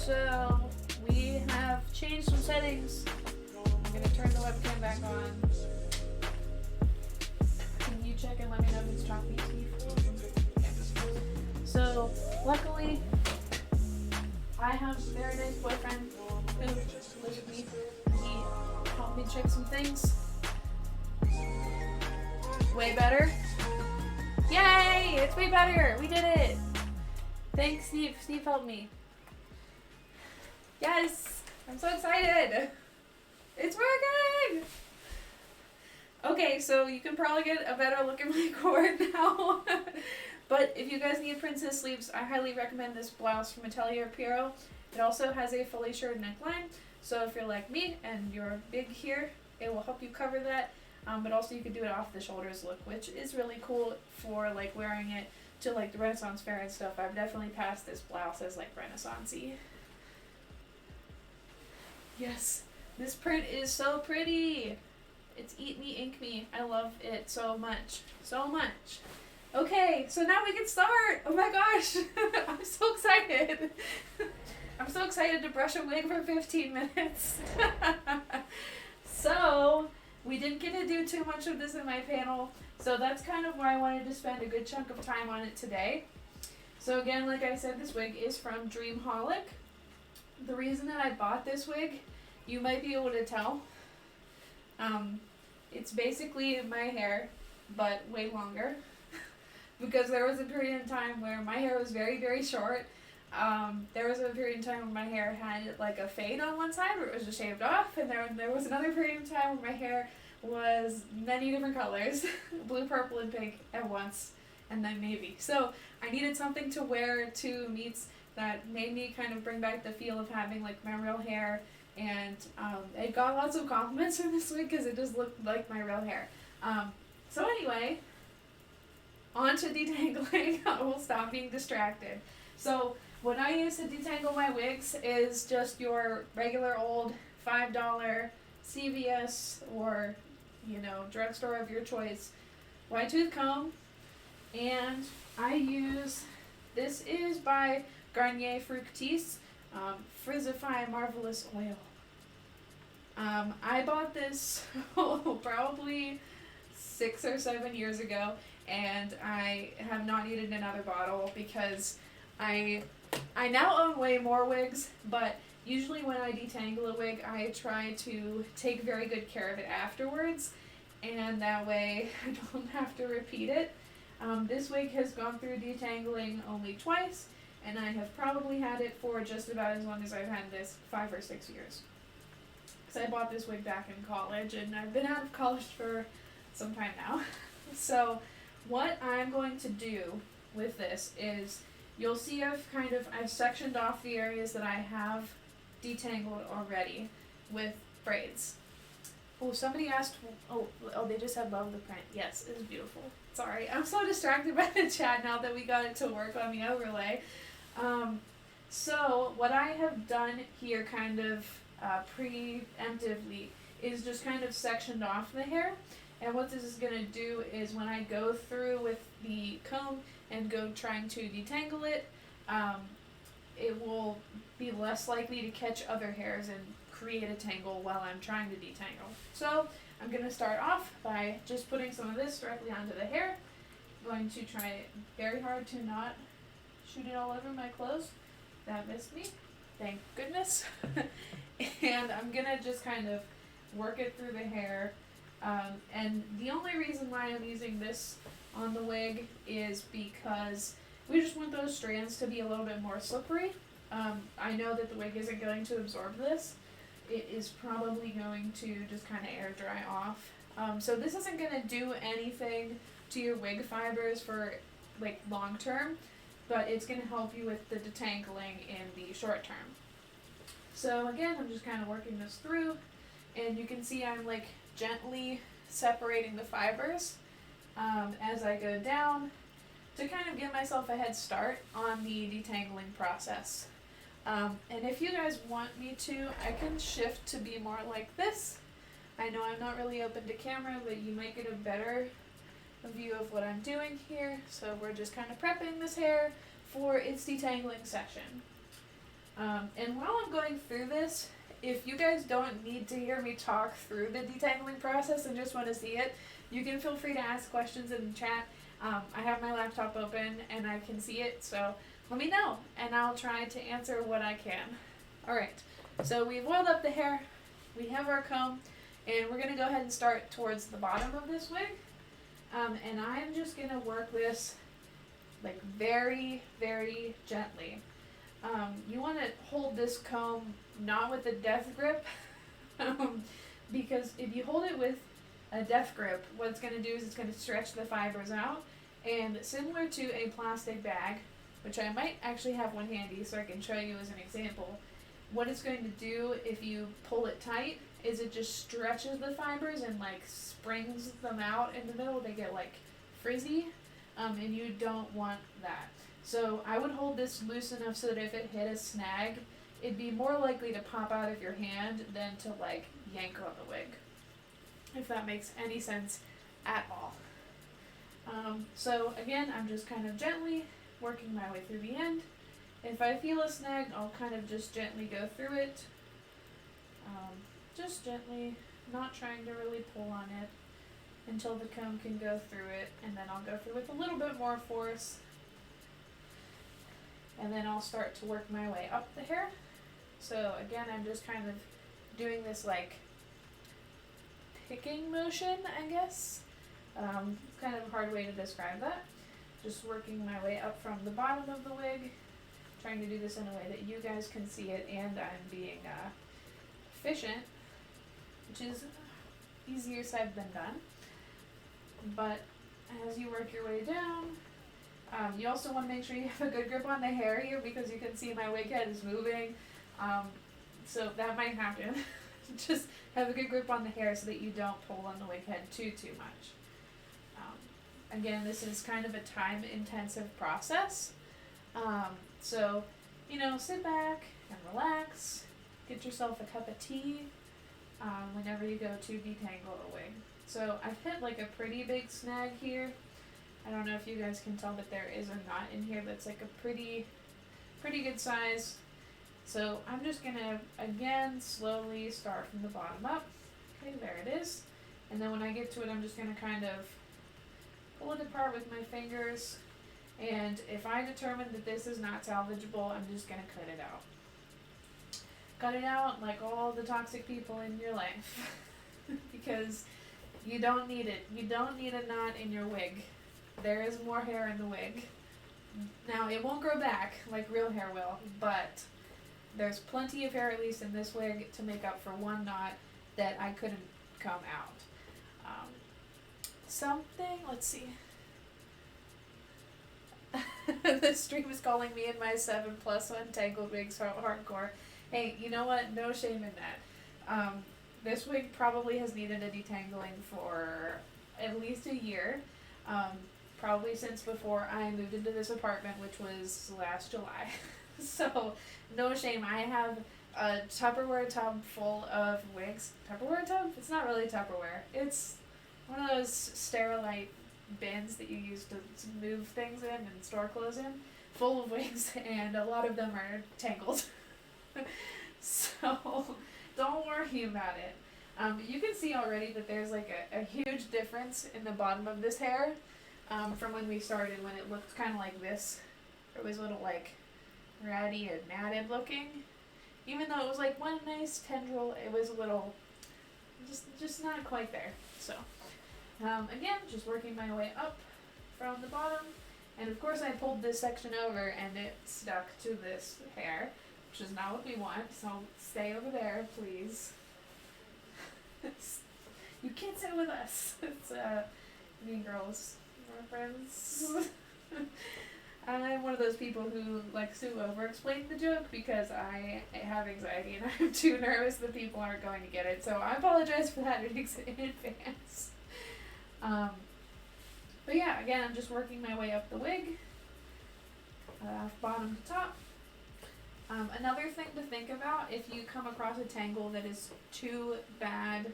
So we have changed some settings. I'm gonna turn the webcam back on. Can you check and let me know if it's choppy, Steve? So luckily, I have a very nice boyfriend who lives with me. He helped me check some things. Way better. Yay! It's way better. We did it. Thanks, Steve. Steve helped me. Yes! I'm so excited! It's working! Okay, so you can probably get a better look at my cord now. But if you guys need princess sleeves, I highly recommend this blouse from Atelier Piero. It also has a fully shirred neckline, so if you're like me and you're big here, it will help you cover that. But also you can do it off the shoulders look, which is really cool for like wearing it to like the Renaissance fair and stuff. I've definitely passed this blouse as like Renaissance-y. Yes, this print is so pretty. It's Eat Me, Ink Me. I love it so much. So much. Okay, so now we can start. Oh my gosh. I'm so excited. I'm so excited to brush a wig for 15 minutes. So, we didn't get to do too much of this in my panel, so that's kind of why I wanted to spend a good chunk of time on it today. So again, like I said, this wig is from Dreamholic. The reason that I bought this wig, you might be able to tell. It's basically my hair, but way longer. Because there was a period in time where my hair was very, very short. There was a period in time when my hair had like a fade on one side where it was just shaved off, and there was another period of time where my hair was many different colors, blue, purple, and pink at once, and then navy. So I needed something to wear to meets that made me kind of bring back the feel of having like my real hair, and it got lots of compliments from this wig because it just looked like my real hair. So anyway, on to detangling. I will stop being distracted. So what I use to detangle my wigs is just your regular old $5 CVS or, you know, drugstore of your choice wide tooth comb, and I use, this is by Garnier Fructis, Frizzify Marvelous Oil. I bought this probably 6 or 7 years ago, and I have not needed another bottle because I now own way more wigs, but usually when I detangle a wig, I try to take very good care of it afterwards, and that way I don't have to repeat it. This wig has gone through detangling only twice, and I have probably had it for just about as long as I've had this, 5 or 6 years. Because I bought this wig back in college, and I've been out of college for some time now. So what I'm going to do with this is, you'll see I've sectioned off the areas that I have detangled already with braids. Oh, somebody asked, they just said love the print. Yes, it's beautiful. Sorry, I'm so distracted by the chat now that we got it to work on the overlay. So what I have done here kind of preemptively is just kind of sectioned off the hair. And what this is going to do is when I go through with the comb and go trying to detangle it, it will be less likely to catch other hairs and create a tangle while I'm trying to detangle. So I'm going to start off by just putting some of this directly onto the hair. I'm going to try very hard to not shoot it all over my clothes. That missed me. Thank goodness. And I'm going to just kind of work it through the hair. And the only reason why I'm using this on the wig is because we just want those strands to be a little bit more slippery. I know that the wig isn't going to absorb this. It is probably going to just kind of air dry off. So this isn't going to do anything to your wig fibers for like long term, but it's going to help you with the detangling in the short term. So again, I'm just kind of working this through, and you can see I'm like gently separating the fibers as I go down to kind of give myself a head start on the detangling process. And if you guys want me to, I can shift to be more like this. I know I'm not really open to camera, but you might get a better view of what I'm doing here. So we're just kind of prepping this hair for its detangling session. And while I'm going through this, if you guys don't need to hear me talk through the detangling process and just want to see it, you can feel free to ask questions in the chat. I have my laptop open and I can see it, so let me know and I'll try to answer what I can. Alright, so we've oiled up the hair, we have our comb, and we're going to go ahead and start towards the bottom of this wig. And I'm just going to work this like very, very gently. You want to hold this comb not with a death grip, because if you hold it with a death grip, what it's going to do is it's going to stretch the fibers out, and similar to a plastic bag, which I might actually have one handy so I can show you as an example, what it's going to do if you pull it tight is it just stretches the fibers and like springs them out in the middle. They get like frizzy, and you don't want that. So I would hold this loose enough so that if it hit a snag, it'd be more likely to pop out of your hand than to like yank on the wig, if that makes any sense at all. So again, I'm just kind of gently working my way through the end. If I feel a snag, I'll kind of just gently go through it. Just gently, not trying to really pull on it until the comb can go through it, and then I'll go through with a little bit more force. And then I'll start to work my way up the hair. So again, I'm just kind of doing this like picking motion, I guess. It's kind of a hard way to describe that. Just working my way up from the bottom of the wig, trying to do this in a way that you guys can see it and I'm being efficient, which is easier said than done. But as you work your way down, you also want to make sure you have a good grip on the hair here, because you can see my wig head is moving. So that might happen. Just have a good grip on the hair so that you don't pull on the wig head too much. Again, this is kind of a time-intensive process. So, sit back and relax. Get yourself a cup of tea whenever you go to detangle a wig. So I've hit like a pretty big snag here. I don't know if you guys can tell, but there is a knot in here that's like a pretty good size. So I'm just gonna, again, slowly start from the bottom up. Okay, there it is. And then when I get to it, I'm just gonna kind of pull it apart with my fingers. And if I determine that this is not salvageable, I'm just gonna cut it out. Cut it out like all the toxic people in your life. Because you don't need it. You don't need a knot in your wig. There is more hair in the wig. Now, it won't grow back like real hair will, but there's plenty of hair, at least in this wig, to make up for one knot that I couldn't comb out. Let's see. The stream is calling me and my 7+ untangled wigs hardcore. Hey, you know what? No shame in that. This wig probably has needed a detangling for at least a year. Probably since before I moved into this apartment, which was last July. So, no shame. I have a Tupperware tub full of wigs. Tupperware tub? It's not really Tupperware. It's one of those Sterilite bins that you use to move things in and store clothes in, full of wigs, and a lot of them are tangled. So, don't worry about it. You can see already that there's like a huge difference in the bottom of this hair from when we started, when it looked kind of like this. It was a little like ratty and matted looking. Even though it was like one nice tendril, it was a little just not quite there. So again, just working my way up from the bottom, and of course I pulled this section over and it stuck to this hair, which is not what we want, so stay over there, please. You can't sit with us. It's Mean Girls reference. I'm one of those people who likes to over-explain the joke because I have anxiety and I'm too nervous that people aren't going to get it. So I apologize for that in advance. But yeah, again, I'm just working my way up the wig, bottom to top. Another thing to think about, if you come across a tangle that is too bad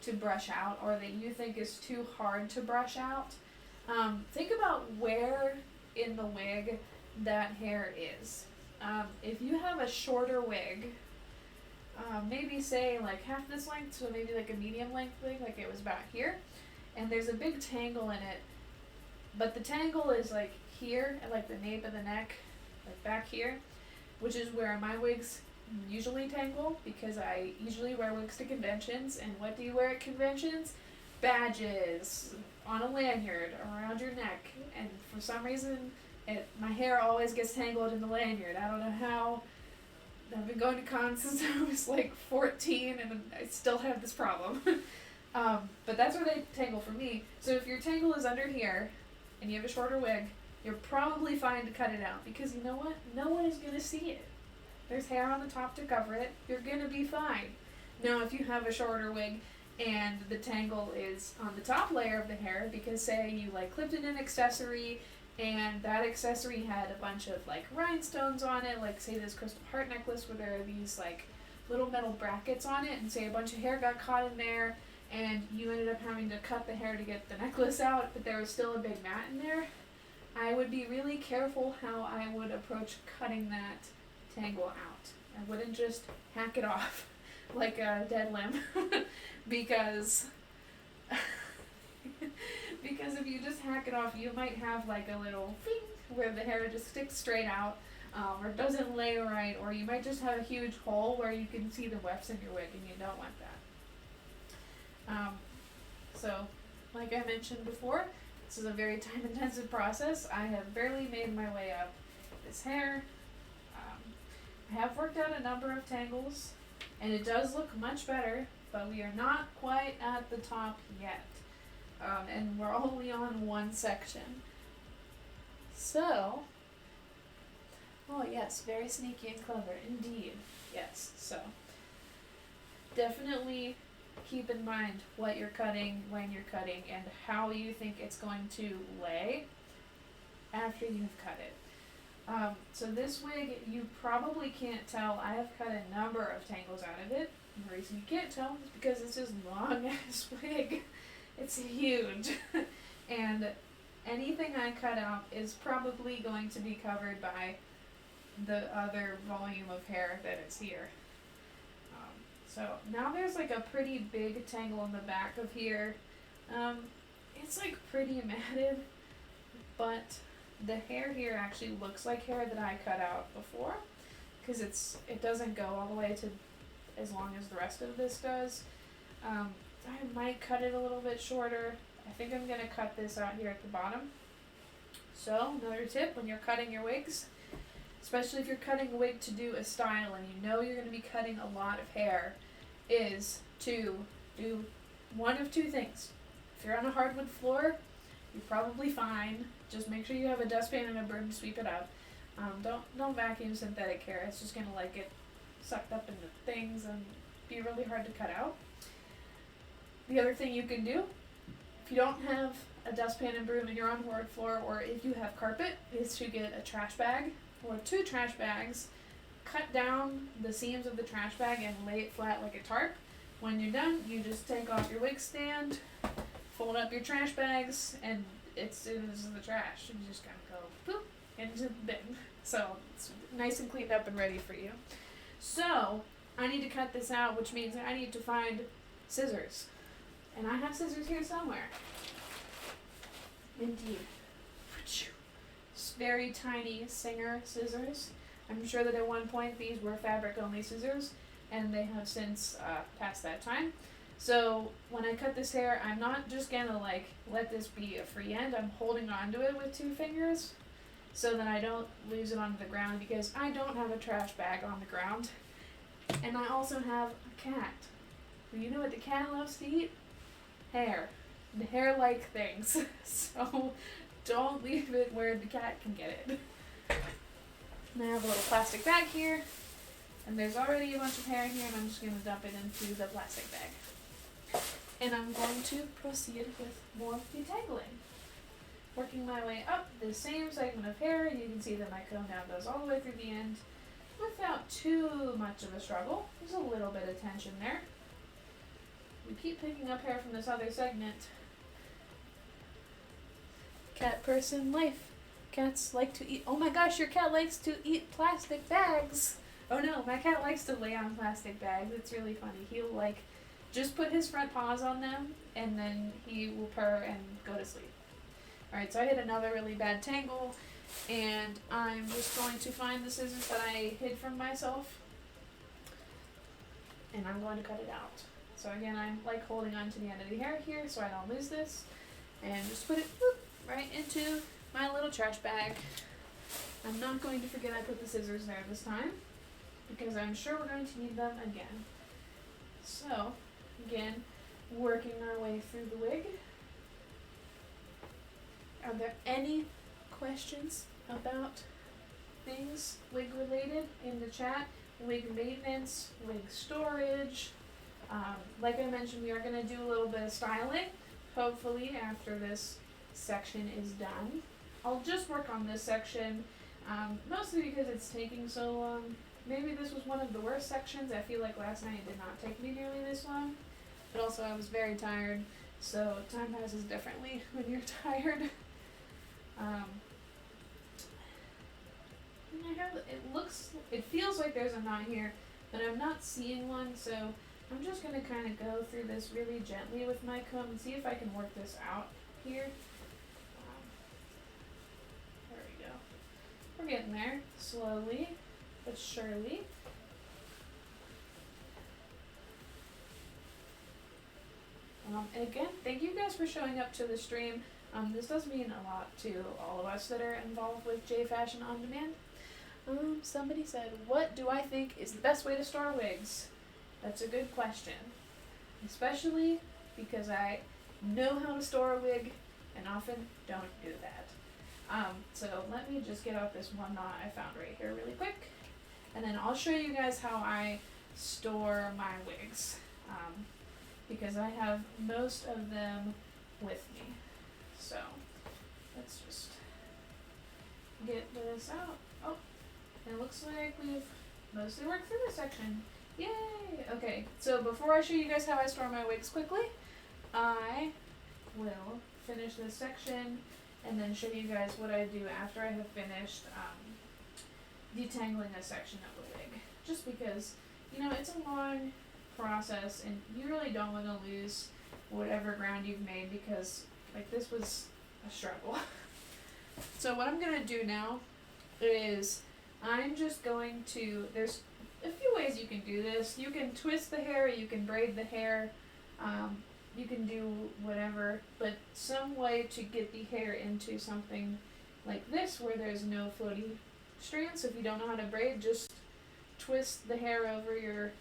to brush out or that you think is too hard to brush out, think about where in the wig that hair is. if you have a shorter wig, maybe say like half this length, so maybe like a medium length wig, like it was about here, and there's a big tangle in it, but the tangle is like here at like the nape of the neck, like back here, which is where my wigs usually tangle, because I usually wear wigs to conventions. And what do you wear at conventions? Badges on a lanyard around your neck, and for some reason my hair always gets tangled in the lanyard. I don't know how. I've been going to cons since I was like 14 and I still have this problem. But that's where they tangle for me. So if your tangle is under here and you have a shorter wig, you're probably fine to cut it out, because you know what? No one is going to see it. There's hair on the top to cover it. You're going to be fine. Now, if you have a shorter wig and the tangle is on the top layer of the hair, because say you like clipped in an accessory and that accessory had a bunch of like rhinestones on it, like say this crystal heart necklace where there are these like little metal brackets on it, and say a bunch of hair got caught in there and you ended up having to cut the hair to get the necklace out, but there was still a big mat in there, I would be really careful how I would approach cutting that tangle out. I wouldn't just hack it off like a dead limb because because if you just hack it off, you might have like a little thing where the hair just sticks straight out, or doesn't lay right, or you might just have a huge hole where you can see the wefts in your wig, and you don't want that. So, like I mentioned before, this is a very time-intensive process. I have barely made my way up this hair. I have worked out a number of tangles, and it does look much better, but we are not quite at the top yet. And we're only on one section. So, oh yes, very sneaky and clever indeed. Yes, so definitely keep in mind what you're cutting, when you're cutting, and how you think it's going to lay after you've cut it. So this wig, you probably can't tell. I have cut a number of tangles out of it. The reason you can't tell is because it's this long ass wig. It's huge. And anything I cut out is probably going to be covered by the other volume of hair that is here. So now there's like a pretty big tangle in the back of here. It's like pretty matted, but the hair here actually looks like hair that I cut out before, because it doesn't go all the way to as long as the rest of this does. I might cut it a little bit shorter. I think I'm going to cut this out here at the bottom. So, another tip when you're cutting your wigs, especially if you're cutting a wig to do a style and you know you're going to be cutting a lot of hair, is to do one of two things. If you're on a hardwood floor, you're probably fine. Just make sure you have a dustpan and a broom to sweep it up. Don't vacuum synthetic hair. It's just going to like get sucked up into things and be really hard to cut out. The other thing you can do, if you don't have a dustpan and broom and you're on hard floor, or if you have carpet, is to get a trash bag or 2 trash bags, cut down the seams of the trash bag and lay it flat like a tarp. When you're done, you just take off your wig stand, fold up your trash bags, and it's in the trash. You just kind of go boop into the bin. So it's nice and cleaned up and ready for you. So I need to cut this out, which means I need to find scissors. And I have scissors here somewhere. Indeed. Very tiny Singer scissors. I'm sure that at one point these were fabric-only scissors, and they have since passed that time. So when I cut this hair, I'm not just gonna like let this be a free end. I'm holding onto it with 2 fingers so that I don't lose it onto the ground, because I don't have a trash bag on the ground. And I also have a cat. You know what the cat loves to eat? Hair. The hair-like things. So don't leave it where the cat can get it. And I have a little plastic bag here, and there's already a bunch of hair in here, and I'm just going to dump it into the plastic bag. And I'm going to proceed with more detangling. Working my way up the same segment of hair, you can see that my comb now goes all the way through the end without too much of a struggle. There's a little bit of tension there. We keep picking up hair from this other segment. Cat person life. Cats like to eat. Oh my gosh, your cat likes to eat plastic bags. Oh no, my cat likes to lay on plastic bags. It's really funny. He'll like just put his front paws on them and then he will purr and go to sleep. Alright, so I hit another really bad tangle and I'm just going to find the scissors that I hid from myself and I'm going to cut it out. So again, I'm like holding on to the end of the hair here so I don't lose this and just put it right into my little trash bag. I'm not going to forget I put the scissors there this time because I'm sure we're going to need them again. So, again, working our way through the wig. Are there any questions about things wig related in the chat? Wig maintenance, wig storage. Like I mentioned, we are going to do a little bit of styling, hopefully after this section is done. I'll just work on this section, mostly because it's taking so long. Maybe this was one of the worst sections. I feel like last night did not take me nearly this long, but also I was very tired, so time passes differently when you're tired. It feels like there's a knot here, but I'm not seeing one, so I'm just going to kind of go through this really gently with my comb and see if I can work this out here. There we go. We're getting there, slowly but surely. And again, thank you guys for showing up to the stream. This does mean a lot to all of us that are involved with J Fashion On Demand. Somebody said, what do I think is the best way to store wigs? That's a good question. Especially because I know how to store a wig and often don't do that. So let me just get out this one knot I found right here really quick. And then I'll show you guys how I store my wigs. Because I have most of them with me. So let's just get this out. Oh, it looks like we've mostly worked through this section. Yay! Okay, so before I show you guys how I store my wigs quickly, I will finish this section and then show you guys what I do after I have finished detangling a section of the wig. Just because, you know, it's a long process and you really don't want to lose whatever ground you've made because, like, this was a struggle. So what I'm going to do now is I'm just going to, there's a few ways you can do this. You can twist the hair, you can braid the hair, you can do whatever, but some way to get the hair into something like this where there's no floaty strands. So if you don't know how to braid, just twist the hair over your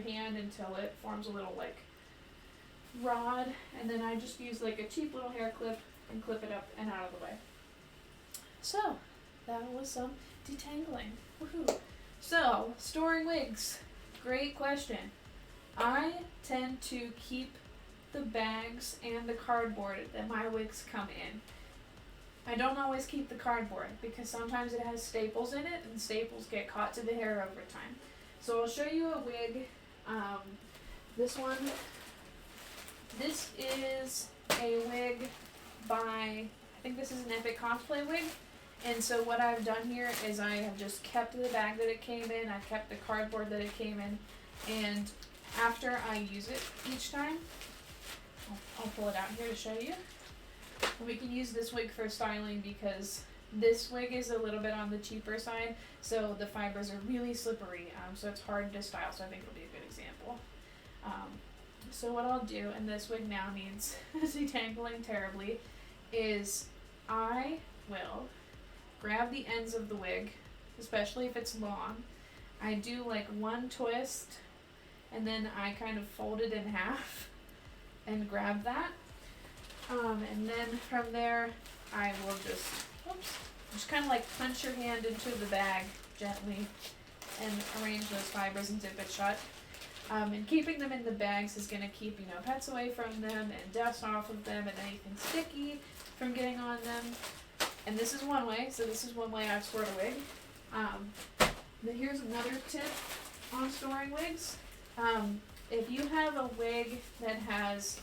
hand until it forms a little like rod, and then I just use like a cheap little hair clip and clip it up and out of the way. So that was some detangling. Woohoo! So storing wigs, great question. I tend to keep the bags and the cardboard that my wigs come in. I don't always keep the cardboard because sometimes it has staples in it and staples get caught to the hair over time. So I'll show you a wig. This one. This is a wig by, I think this is an Epic Cosplay wig. And so what I've done here is I have just kept the bag that it came in, I kept the cardboard that it came in, and after I use it each time, I'll pull it out here to show you. We can use this wig for styling because this wig is a little bit on the cheaper side, so the fibers are really slippery, so it's hard to style, so I think it'll be a good example. So what I'll do, and this wig now needs detangling terribly, is I will grab the ends of the wig, especially if it's long. I do like one twist, and then I kind of fold it in half and grab that. And then from there, I will just kind of like punch your hand into the bag gently and arrange those fibers and zip it shut. And keeping them in the bags is going to keep, pets away from them and dust off of them and anything sticky from getting on them. And this is one way, so this is one way I've stored a wig. But here's another tip on storing wigs. If you have a wig that has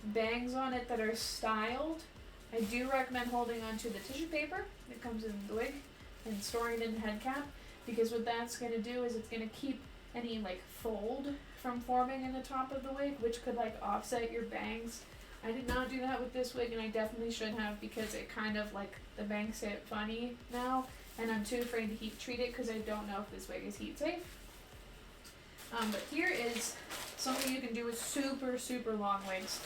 bangs on it that are styled, I do recommend holding onto the tissue paper that comes in the wig and storing it in the head cap, because what that's going to do is it's going to keep any like fold from forming in the top of the wig, which could like offset your bangs. I did not do that with this wig, and I definitely should have, because it kind of like the bangs sit funny now, and I'm too afraid to heat treat it because I don't know if this wig is heat safe. But here is something you can do with super, super long wigs.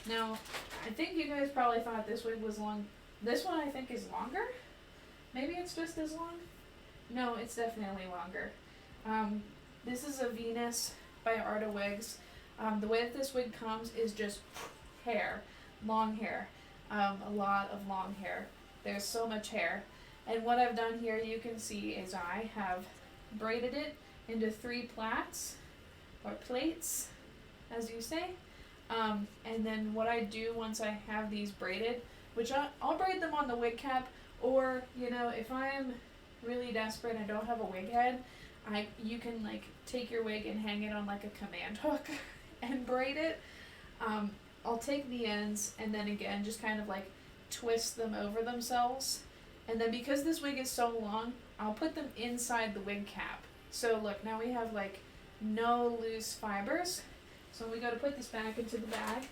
Now, I think you guys probably thought this wig was long. This one I think is longer. Maybe it's just as long. No, it's definitely longer. This is a Venus by Arta Wigs. The way that this wig comes is just hair, long hair, a lot of long hair. There's so much hair. And what I've done here, you can see, is I have braided it into 3 plaits, or plaits, as you say. And then what I do once I have these braided, which I'll braid them on the wig cap, or, you know, if I'm really desperate and I don't have a wig head, you can like take your wig and hang it on like a command hook and braid it. I'll take the ends and then again just kind of like twist them over themselves. And then because this wig is so long, I'll put them inside the wig cap. So look, now we have like no loose fibers. So when we go to put this back into the bag,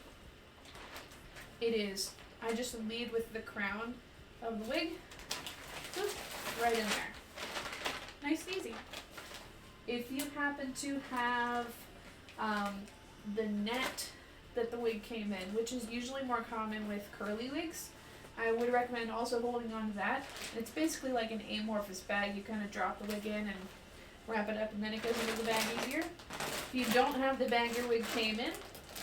I just lead with the crown of the wig, boop, right in there. Nice and easy. If you happen to have the net that the wig came in, which is usually more common with curly wigs, I would recommend also holding on to that. It's basically like an amorphous bag. You kind of drop the wig in and wrap it up, and then it goes into the bag easier. If you don't have the bag your wig came in,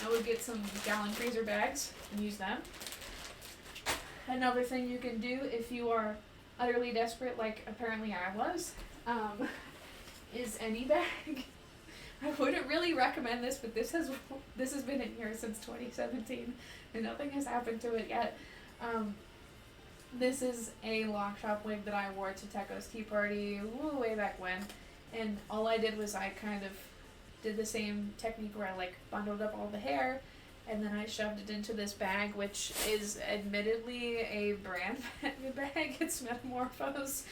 I would get some gallon freezer bags and use them. Another thing you can do if you are utterly desperate, like apparently I was, is any bag. I wouldn't really recommend this, but this has been in here since 2017 and nothing has happened to it yet. This is a lock shop wig that I wore to Teko's tea party way back when, and all I did was I kind of did the same technique where I like bundled up all the hair and then I shoved it into this bag, which is admittedly a brand new bag. It's Metamorphose.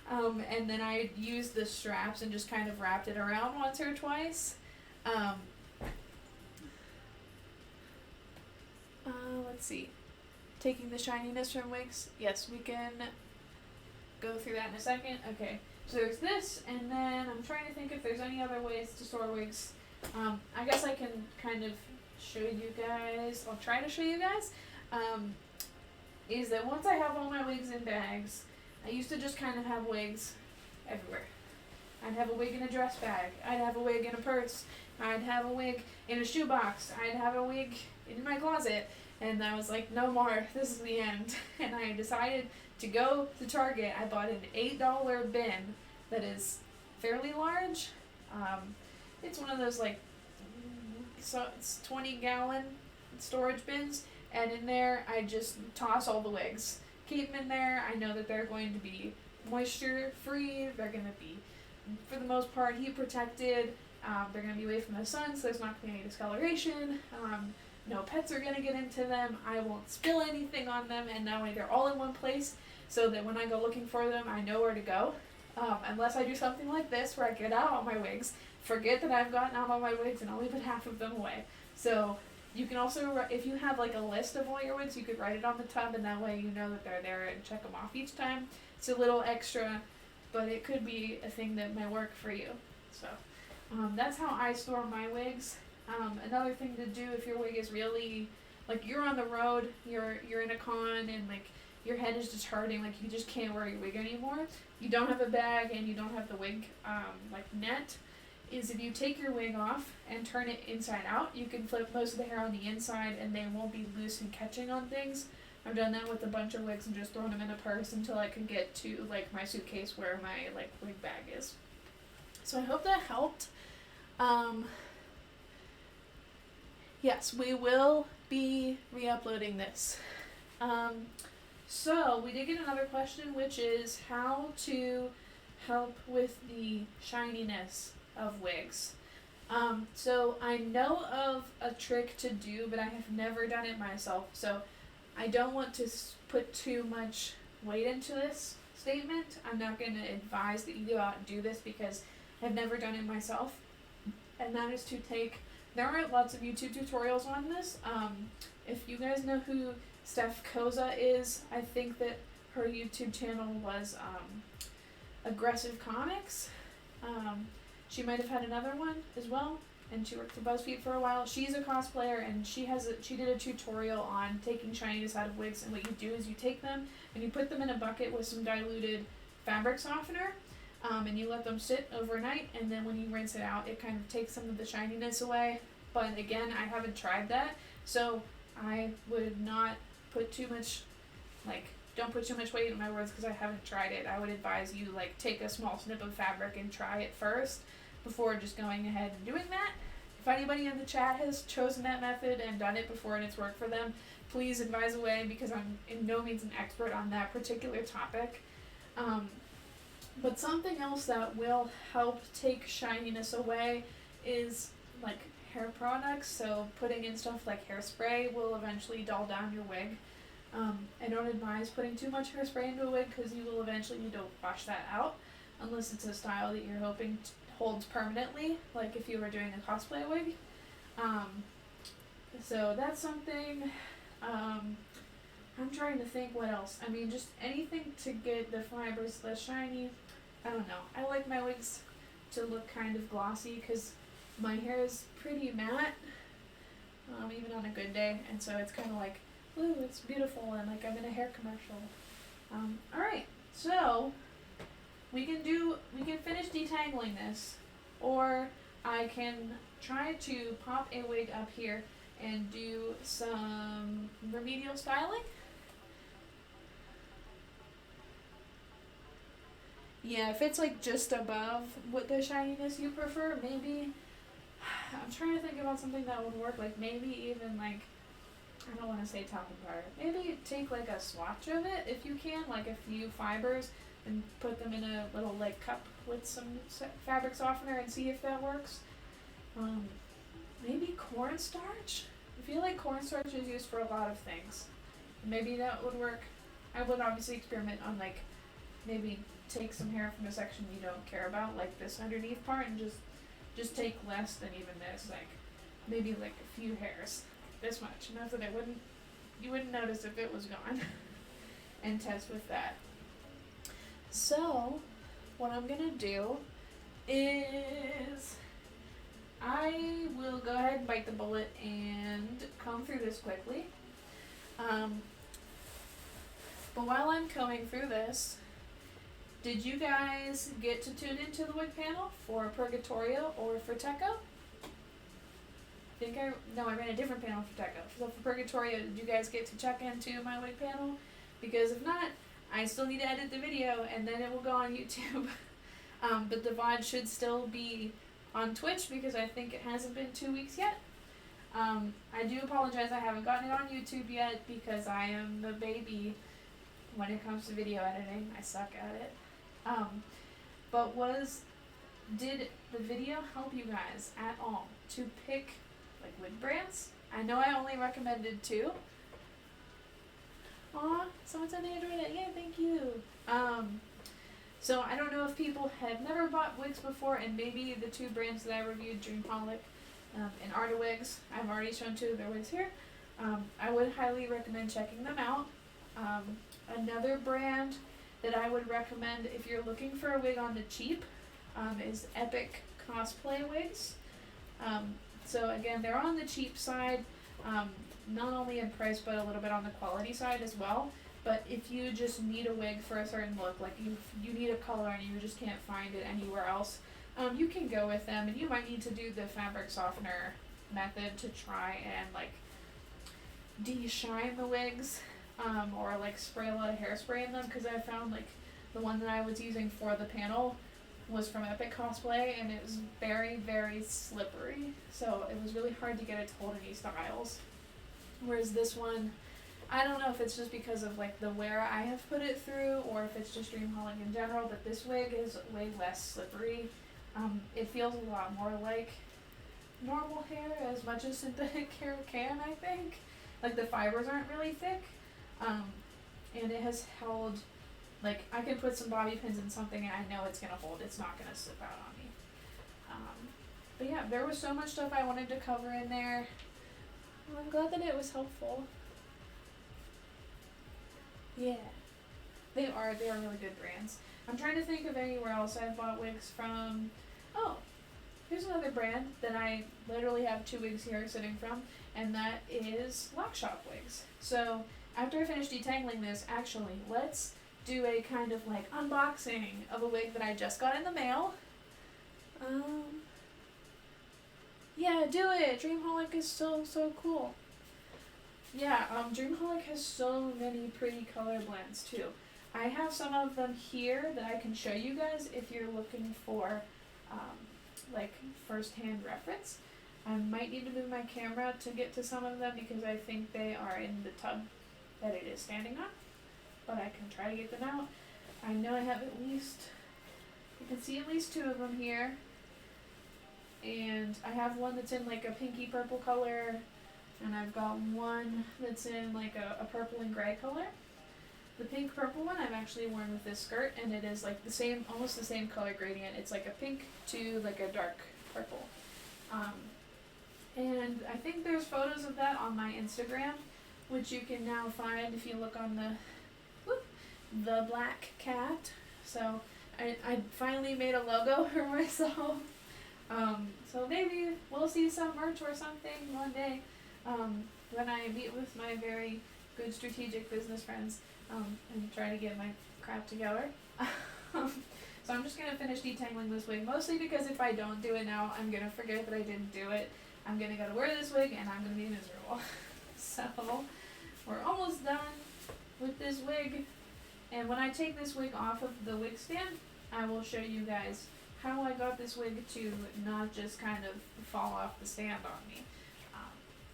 And then I used the straps and just kind of wrapped it around once or twice. Let's see. Taking the shininess from wigs. Yes, we can go through that in a second. Okay, so there's this, and then I'm trying to think if there's any other ways to store wigs. I guess I can kind of show you guys. I'll try to show you guys. Is that once I have all my wigs in bags, I used to just kind of have wigs everywhere. I'd have a wig in a dress bag. I'd have a wig in a purse. I'd have a wig in a shoebox. I'd have a wig in my closet. And I was like, no more. This is the end. And I decided to go to Target. I bought an $8 bin that is fairly large. It's one of those like, so it's 20-gallon storage bins. And in there, I just toss all the wigs. Keep them in there. I know that they're going to be moisture free. They're going to be, for the most part, heat protected. They're going to be away from the sun, so there's not going to be any discoloration. No pets are going to get into them. I won't spill anything on them, and that way they're all in one place so that when I go looking for them, I know where to go. Unless I do something like this where I get out all my wigs, forget that I've gotten out all my wigs, and only put half of them away. So you can also, if you have like a list of all your wigs, you could write it on the tub, and that way you know that they're there and check them off each time. It's a little extra, but it could be a thing that might work for you. So that's how I store my wigs. Another thing to do if your wig is really, like you're on the road, you're in a con, and like your head is just hurting, like you just can't wear your wig anymore, you don't have a bag and you don't have the wig like net, is if you take your wig off and turn it inside out, you can flip most of the hair on the inside and they won't be loose and catching on things. I've done that with a bunch of wigs and just thrown them in a purse until I can get to like my suitcase where my like wig bag is. So I hope that helped. Yes, we will be re-uploading this. So we did get another question, which is how to help with the shininess of wigs. So I know of a trick to do, but I have never done it myself. So I don't want to put too much weight into this statement. I'm not going to advise that you go out and do this because I've never done it myself. And that is to take, there are lots of YouTube tutorials on this. If you guys know who Steph Koza is, I think that her YouTube channel was Aggressive Comics. She might have had another one as well, and she worked for BuzzFeed for a while. She's a cosplayer, and she did a tutorial on taking shininess out of wigs, and what you do is you take them and you put them in a bucket with some diluted fabric softener, and you let them sit overnight, and then when you rinse it out, it kind of takes some of the shininess away. But again, I haven't tried that, so I would not put too much, don't put too much weight in my words because I haven't tried it. I would advise you, take a small snip of fabric and try it first before just going ahead and doing that. If anybody in the chat has chosen that method and done it before and it's worked for them, please advise away because I'm in no means an expert on that particular topic. But something else that will help take shininess away is hair products. So putting in stuff like hairspray will eventually dull down your wig. I don't advise putting too much hairspray into a wig because you will eventually need to wash that out unless it's a style that you're hoping holds permanently, like if you were doing a cosplay wig. So that's something. I'm trying to think what else. I mean, just anything to get the fibers less shiny. I don't know. I like my wigs to look kind of glossy because my hair is pretty matte, even on a good day, and so it's kind of like, ooh, it's beautiful, and I'm in a hair commercial. Alright, so we can finish detangling this, or I can try to pop a wig up here and do some remedial styling. Yeah, if it's just above what the shininess you prefer, maybe, I'm trying to think about something that would work, maybe even I don't want to say top and part. Maybe take a swatch of it if you can, a few fibers, and put them in a little cup with some fabric softener and see if that works. Maybe cornstarch. I feel like cornstarch is used for a lot of things. Maybe that would work. I would obviously experiment on maybe take some hair from a section you don't care about, like this underneath part, and just take less than even this, maybe a few hairs. This much, enough that you wouldn't notice if it was gone, and test with that. So, what I'm gonna do is I will go ahead and bite the bullet and comb through this quickly. But while I'm combing through this, did you guys get to tune into the wig panel for Purgatorio or for Teco? I ran a different panel for Teco. So for Purgatorio, did you guys get to check into my wig panel? Because if not, I still need to edit the video and then it will go on YouTube. But the VOD should still be on Twitch because I think it hasn't been 2 weeks yet. I do apologize I haven't gotten it on YouTube yet because I am the baby when it comes to video editing. I suck at it. But did the video help you guys at all to pick wig brands? I know I only recommended 2. Aw, someone said they enjoyed it. Yeah, thank you. So I don't know if people have never bought wigs before, and maybe the 2 brands that I reviewed, Dreamholic and Arta Wigs, I've already shown 2 of their wigs here. I would highly recommend checking them out. Another brand that I would recommend if you're looking for a wig on the cheap is Epic Cosplay Wigs. So again, they're on the cheap side, not only in price but a little bit on the quality side as well. But if you just need a wig for a certain look, you need a color and you just can't find it anywhere else, you can go with them, and you might need to do the fabric softener method to try and de-shine the wigs, or spray a lot of hairspray in them, because I found the one that I was using for the panel was from Epic Cosplay, and it was very, very slippery, so it was really hard to get it to hold any styles. Whereas this one, I don't know if it's just because of the wear I have put it through, or if it's just Dreamholic in general, but this wig is way less slippery. It feels a lot more like normal hair, as much as synthetic hair can, I think. The fibers aren't really thick. and it has held, like, I can put some bobby pins in something and I know it's gonna hold, it's not gonna slip out on me. But yeah, there was so much stuff I wanted to cover in there. Well, I'm glad that it was helpful. Yeah. They are really good brands. I'm trying to think of anywhere else I've bought wigs from. Oh, here's another brand that I literally have 2 wigs here sitting from, and that is Lock Shop Wigs. So after I finish detangling this, actually, let's do a kind of like unboxing of a wig that I just got in the mail. Yeah, do it! Dreamholic is so cool. Yeah, Dreamholic has so many pretty color blends too. I have some of them here that I can show you guys if you're looking for like first-hand reference. I might need to move my camera to get to some of them because I think they are in the tub that it is standing on, but I can try to get them out. I know I have at least, you can see at least 2 of them here, and I have one that's in like a pinky purple color, and I've got one that's in like a purple and gray color. The pink purple one I've actually worn with this skirt, and it is like the same, almost the same color gradient. It's like a pink to like a dark purple. And I think there's photos of that on my Instagram, which you can now find if you look on the Black Cat. So I finally made a logo for myself. So maybe we'll see some merch or something one day when I meet with my very good strategic business friends and try to get my crap together. So I'm just going to finish detangling this wig, mostly because if I don't do it now, I'm going to forget that I didn't do it. I'm going to go to wear this wig and I'm going to be miserable. So we're almost done with this wig. And when I take this wig off of the wig stand, I will show you guys how I got this wig to not just kind of fall off the stand on me.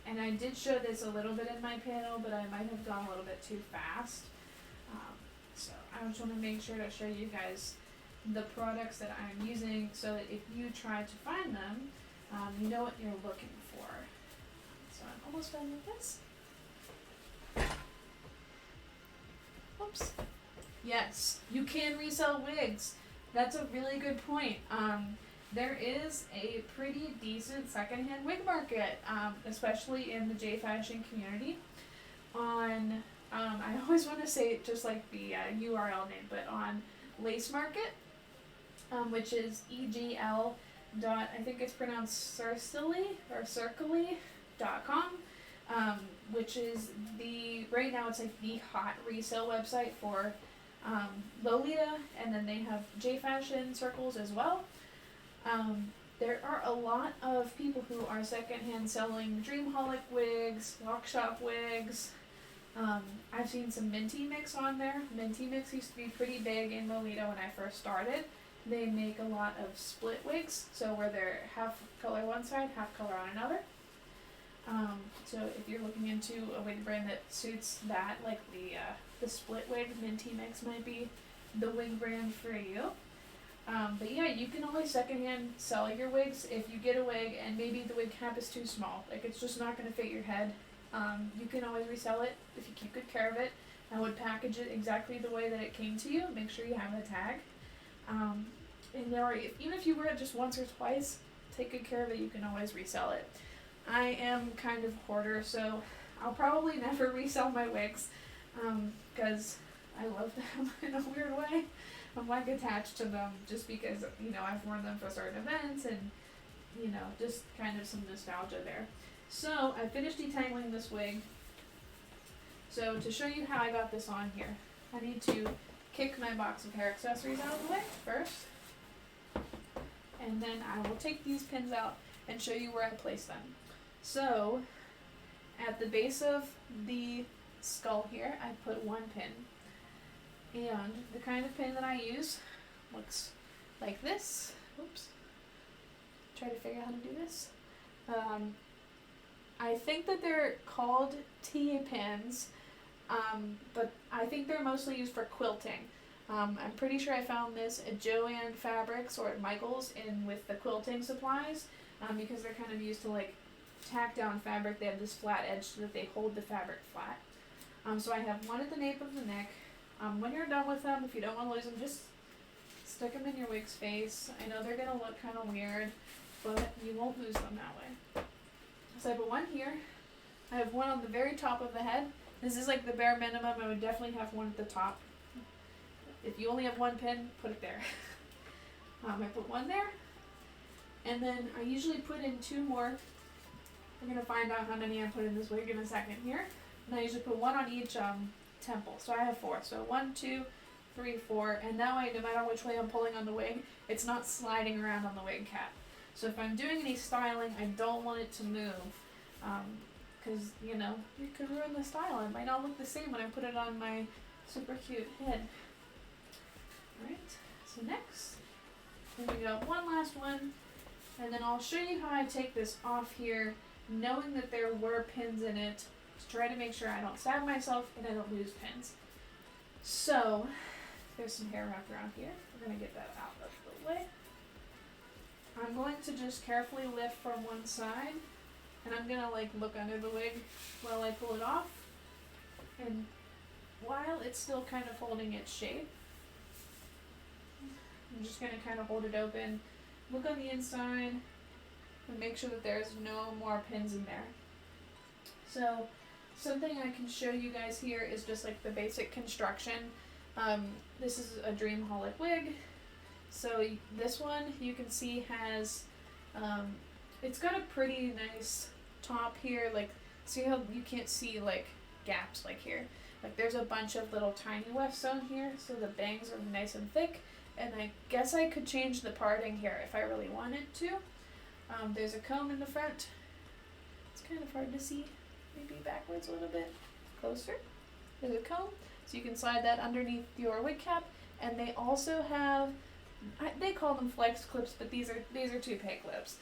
And I did show this a little bit in my panel, but I might have gone a little bit too fast. So I just want to make sure to show you guys the products that I'm using so that if you try to find them, you know what you're looking for. So I'm almost done with this. Oops. Yes, you can resell wigs. That's a really good point. There is a pretty decent secondhand wig market, especially in the J Fashion community. On, I always want to say it just like the URL name, but on Lace Market, which is EGL. I think it's pronounced Circily or Circily.com, which is right now it's like the hot resale website for Lolita, and then they have J Fashion circles as well. There are a lot of people who are secondhand selling Dreamholic wigs, Lock Shop wigs. I've seen some Minty Mix on there. Minty Mix used to be pretty big in Lolita when I first started. They make a lot of split wigs, so where they're half color one side, half color on another. So if you're looking into a wig brand that suits that, like the split wig, Minty Mix might be the wig brand for you. But yeah, you can always secondhand sell your wigs if you get a wig and maybe the wig cap is too small, like it's just not going to fit your head. You can always resell it if you keep good care of it. I would package it exactly the way that it came to you. Make sure you have the tag. And even if you wear it just once or twice, take good care of it. You can always resell it. I am kind of a hoarder, so I'll probably never resell my wigs because I love them in a weird way. I'm like attached to them just because, I've worn them for certain events and, just kind of some nostalgia there. So I finished detangling this wig. So to show you how I got this on here, I need to kick my box of hair accessories out of the way first. And then I will take these pins out and show you where I place them. So at the base of the skull here, I put 1 pin. And the kind of pin that I use looks like this. Oops. Try to figure out how to do this. I think that they're called T-pins, but I think they're mostly used for quilting. I'm pretty sure I found this at Joann Fabrics or at Michael's with the quilting supplies, because they're kind of used to like tack down fabric. They have this flat edge so that they hold the fabric flat. So I have one at the nape of the neck. When you're done with them, if you don't want to lose them, just stick them in your wig's face. I know they're gonna look kind of weird, but you won't lose them that way. So I put one here. I have one on the very top of the head. This is like the bare minimum. I would definitely have one at the top. If you only have one pin, put it there. I put one there. And then I usually put in two more. We're going to find out how many I put in this wig in a second here. And I usually put one on each temple. So I have 4. So 1, 2, 3, 4. And that way, no matter which way I'm pulling on the wig, it's not sliding around on the wig cap. So if I'm doing any styling, I don't want it to move. Because, you know, it could ruin the style. It might not look the same when I put it on my super cute head. Alright, so next, then we got one last one. And then I'll show you how I take this off here, knowing that there were pins in it, to try to make sure I don't stab myself and I don't lose pins. So, there's some hair wrapped around here. We're going to get that out of the way. I'm going to just carefully lift from one side, and I'm going to like look under the wig while I pull it off. And while it's still kind of holding its shape, I'm just going to kind of hold it open, look on the inside, and make sure that there's no more pins in there. So, something I can show you guys here is just like the basic construction. This is a Dreamholic wig. So this one you can see has, it's got a pretty nice top here. Like, see how you can't see like gaps like here. Like there's a bunch of little tiny wefts on here, so the bangs are nice and thick. And I guess I could change the parting here if I really wanted to. There's a comb in the front. It's kind of hard to see. Maybe backwards a little bit closer. There's a comb, so you can slide that underneath your wig cap. And they also have, they call them flex clips, but these are toupee clips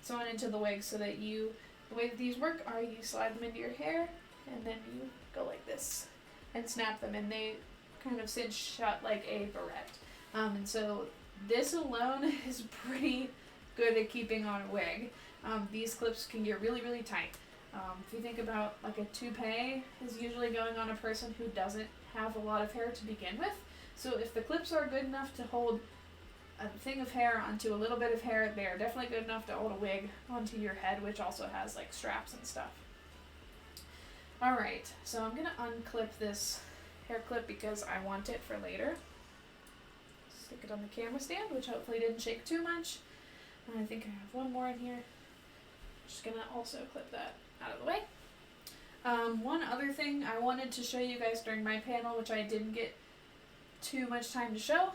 sewn into the wig, so that the way that these work are you slide them into your hair, and then you go like this and snap them, and they kind of cinch shut like a barrette. And so this alone is pretty good at keeping on a wig. These clips can get really, really tight. If you think about like a toupee is usually going on a person who doesn't have a lot of hair to begin with. So if the clips are good enough to hold a thing of hair onto a little bit of hair, they are definitely good enough to hold a wig onto your head, which also has like straps and stuff. Alright, so I'm going to unclip this hair clip because I want it for later. Stick it on the camera stand, which hopefully didn't shake too much. And I think I have one more in here. Just going to also clip that out of the way. One other thing I wanted to show you guys during my panel, which I didn't get too much time to show.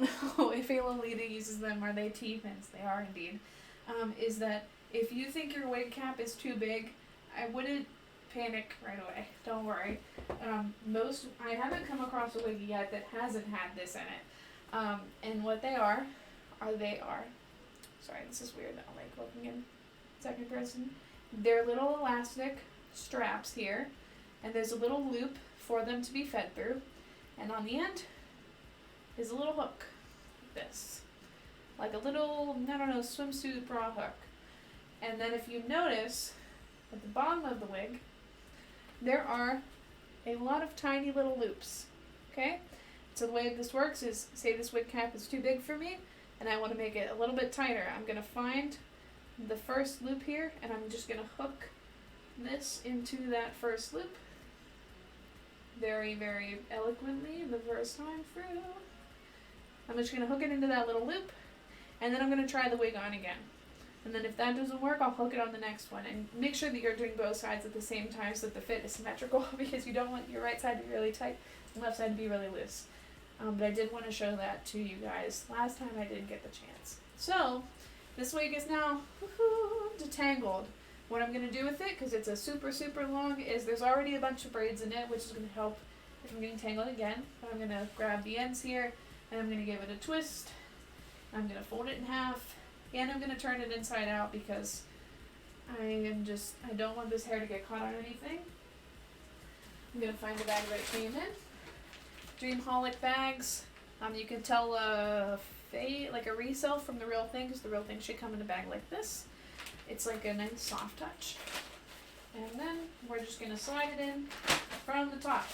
If a Lolita uses them, are they T-pins? They are indeed. Is that if you think your wig cap is too big, I wouldn't panic right away. Don't worry. I haven't come across a wig yet that hasn't had this in it. And what they are, sorry, this is weird, I like looking in second person. They're little elastic straps here, and there's a little loop for them to be fed through, and on the end is a little hook, like this. Like a little, I don't know, swimsuit bra hook. And then if you notice, at the bottom of the wig, there are a lot of tiny little loops, okay? So the way this works is, say this wig cap is too big for me, and I want to make it a little bit tighter. I'm going to find the first loop here, and I'm just going to hook this into that first loop. Very, very eloquently the first time through. I'm just going to hook it into that little loop, and then I'm going to try the wig on again. And then if that doesn't work, I'll hook it on the next one. And make sure that you're doing both sides at the same time so that the fit is symmetrical, because you don't want your right side to be really tight and left side to be really loose. But I did want to show that to you guys. Last time I didn't get the chance. So, this wig is now detangled. What I'm going to do with it, because it's a super, super long, is there's already a bunch of braids in it, which is going to help if I'm getting tangled again. But I'm going to grab the ends here, and I'm going to give it a twist. I'm going to fold it in half, and I'm going to turn it inside out because I don't want this hair to get caught on anything. I'm going to find the bag that it came in. Dreamholic bags. You can tell like a resale from the real thing, because the real thing should come in a bag like this. It's like a nice soft touch. And then we're just gonna slide it in from the top.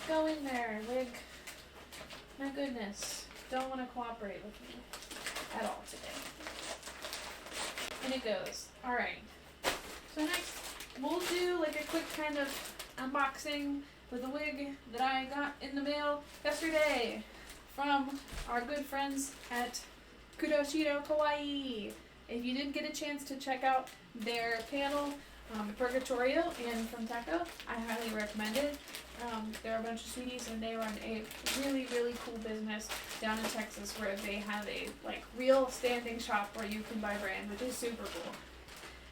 Go in there, wig. My goodness, don't want to cooperate with me at all today. And it goes. Alright. So next, we'll do like a quick kind of unboxing with a wig that I got in the mail yesterday from our good friends at Kudoshiro Kawaii. If you didn't get a chance to check out their panel, Purgatorio and from Taco, I highly recommend it. They're a bunch of sweeties and they run a really, really cool business down in Texas where they have a like real standing shop where you can buy brand, which is super cool.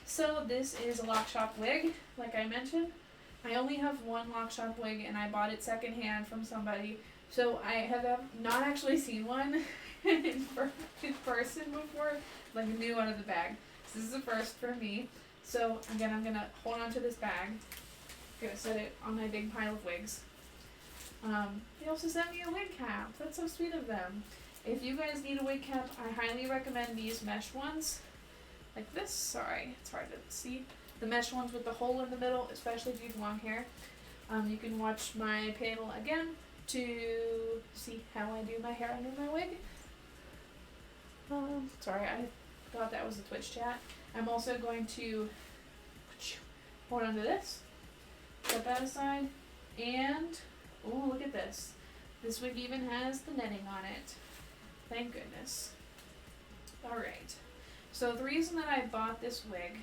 So this is a Lock Shop wig, like I mentioned. I only have one Lock Shop wig and I bought it secondhand from somebody. So I have not actually seen one in person before, like new out of the bag. So this is the first for me. So again, I'm gonna hold on to this bag. I'm gonna set it on my big pile of wigs. They also sent me a wig cap. That's so sweet of them. If you guys need a wig cap, I highly recommend these mesh ones. Like this. Sorry, it's hard to see. The mesh ones with the hole in the middle, especially if you have long hair. You can watch my panel again to see how I do my hair under my wig. Sorry, I thought that was a Twitch chat. I'm also going to hold on to this, set that aside, and, oh, look at this. This wig even has the netting on it. Thank goodness. Alright, so the reason that I bought this wig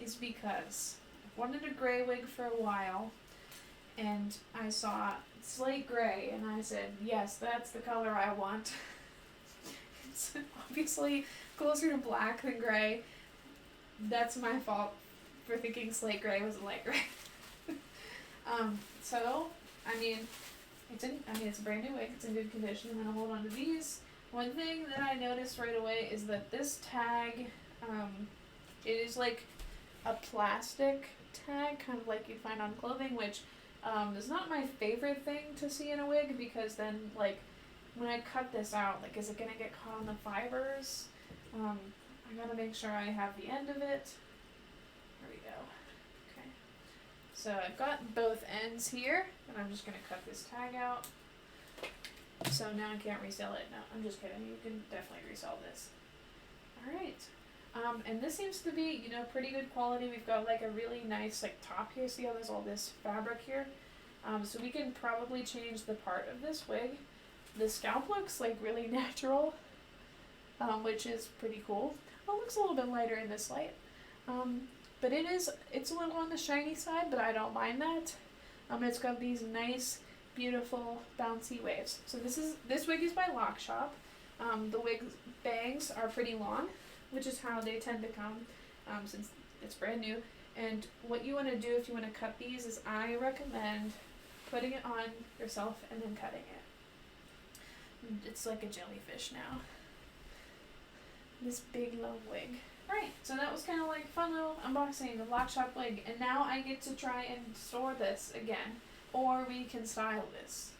is because I wanted a gray wig for a while, and I saw slate gray, and I said, yes, that's the color I want. It's obviously closer to black than gray. That's my fault for thinking slate gray was a light gray. So, it's a brand new wig. It's in good condition. I'm gonna hold on to these. One thing that I noticed right away is that this tag, it is like a plastic tag, kind of like you find on clothing, which is not my favorite thing to see in a wig, because then, like, when I cut this out, like, is it gonna get caught on the fibers? I gotta make sure I have the end of it. There we go. Okay. So I've got both ends here, and I'm just gonna cut this tag out. So now I can't resell it. No, I'm just kidding. You can definitely resell this. Alright. And this seems to be, pretty good quality. We've got like a really nice like top here. See how there's all this fabric here? So we can probably change the part of this wig. The scalp looks like really natural, which is pretty cool. It looks a little bit lighter in this light. But it's a little on the shiny side, but I don't mind that. It's got these nice, beautiful, bouncy waves. So this wig is by Lock Shop. The wig bangs are pretty long, which is how they tend to come, since it's brand new. And what you want to do if you want to cut these is I recommend putting it on yourself and then cutting it. It's like a jellyfish now. This big long wig. Alright, so that was kind of like a fun little unboxing of Lock Shop wig. And now I get to try and store this again. Or we can style this.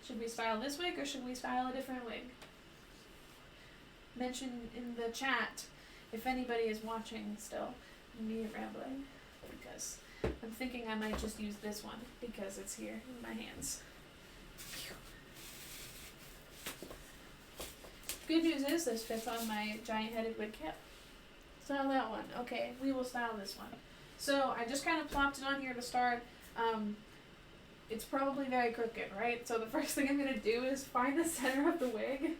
Should we style this wig or should we style a different wig? Mention in the chat if anybody is watching still. Me rambling. Because I'm thinking I might just use this one because it's here in my hands. Good news is this fits on my giant headed wig cap. Style that one. Okay, we will style this one. So I just kind of plopped it on here to start. It's probably very crooked, right? So the first thing I'm going to do is find the center of the wig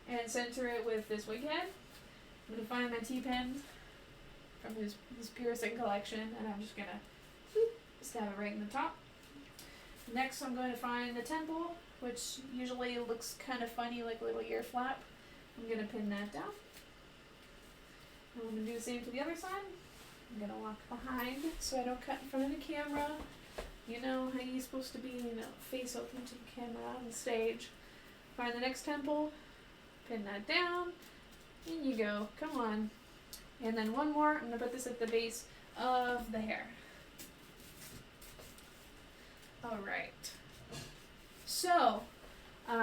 and center it with this wig head. I'm going to find my T-pen from his piercing collection, and I'm just going to stab it right in the top. Next I'm going to find the temple, which usually looks kind of funny, like a little ear flap. I'm going to pin that down. And I'm going to do the same to the other side. I'm going to walk behind so I don't cut in front of the camera. You know how you're supposed to be, face open to the camera on stage. Find the next temple, pin that down, in you go, come on. And then one more, I'm going to put this at the base of the hair. Alright. So,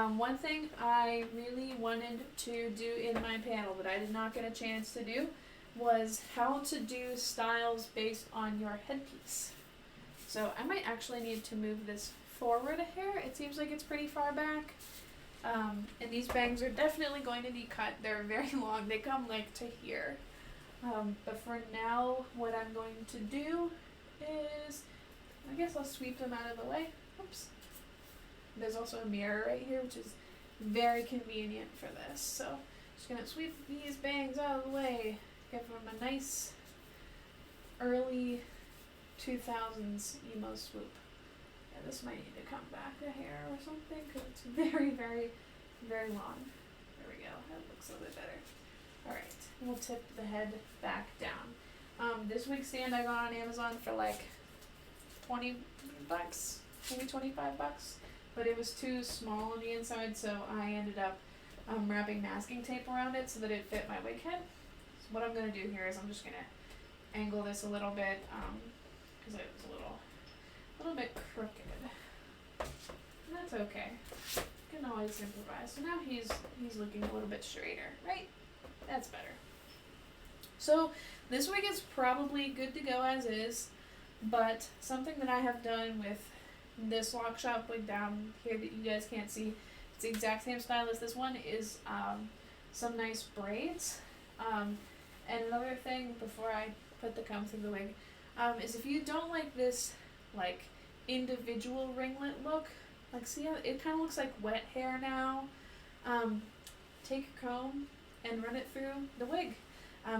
One thing I really wanted to do in my panel that I did not get a chance to do was how to do styles based on your headpiece. So I might actually need to move this forward a hair. It seems like it's pretty far back. And these bangs are definitely going to be cut. They're very long. They come like to here. But for now, what I'm going to do is, I guess I'll sweep them out of the way. Oops. There's also a mirror right here, which is very convenient for this. So just gonna sweep these bangs out of the way. Give them a nice early 2000s emo swoop. Yeah, this might need to come back a hair or something because it's very, very, very long. There we go. That looks a little bit better. Alright, we'll tip the head back down. This wig stand I got on Amazon for like $20, maybe $25, but it was too small on the inside, so I ended up wrapping masking tape around it so that it fit my wig head. So what I'm going to do here is I'm just going to angle this a little bit because it was a little bit crooked. And that's okay. You can always improvise. So now he's looking a little bit straighter, right? That's better. So this wig is probably good to go as is, but something that I have done with this Lock Shop wig down here that you guys can't see, it's the exact same style as this one, is some nice braids. And another thing before I put the comb through the wig is if you don't like this like individual ringlet look, like see how it kind of looks like wet hair now, take your comb and run it through the wig.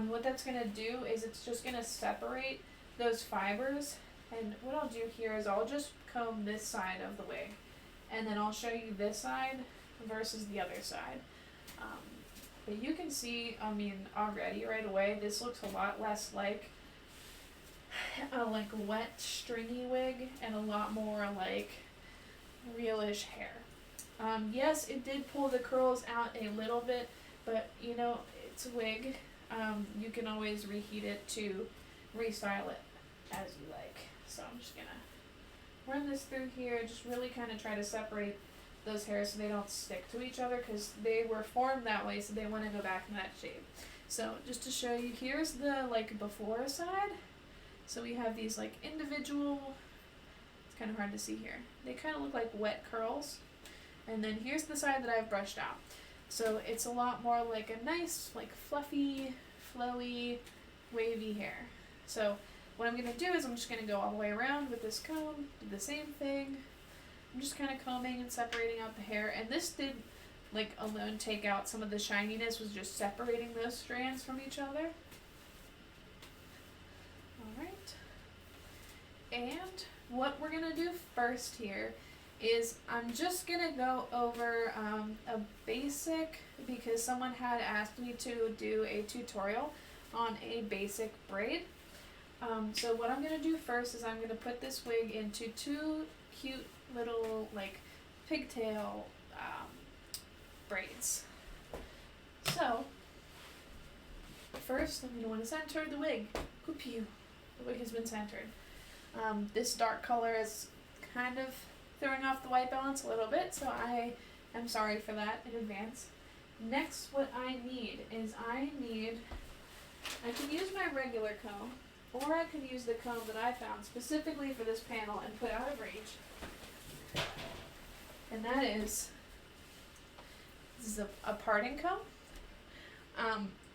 What that's going to do is it's just going to separate those fibers, and what I'll do here is I'll just comb this side of the wig and then I'll show you this side versus the other side. But you can see, I mean, already right away this looks a lot less like a wet stringy wig and a lot more like realish hair. Yes, it did pull the curls out a little bit, but you know, it's a wig. You can always reheat it to restyle it as you like. So I'm just gonna run this through here, just really kind of try to separate those hairs so they don't stick to each other because they were formed that way, so they want to go back in that shape. So just to show you, here's the like before side. So we have these like individual, it's kind of hard to see here, they kind of look like wet curls. And then here's the side that I've brushed out. So it's a lot more like a nice, like fluffy, flowy, wavy hair. So what I'm going to do is I'm just going to go all the way around with this comb, do the same thing. I'm just kind of combing and separating out the hair. And this did like alone take out some of the shininess, was just separating those strands from each other. Alright. And what we're going to do first here is I'm just going to go over a basic, because someone had asked me to do a tutorial on a basic braid. So what I'm going to do first is I'm going to put this wig into two cute little like pigtail braids. So first I'm going to want to center the wig. Whoop-pew. The wig has been centered. This dark color is kind of throwing off the white balance a little bit, so I am sorry for that in advance. Next, what I need is I can use my regular comb, or I can use the comb that I found specifically for this panel and put out of range. And that is, this is a parting comb.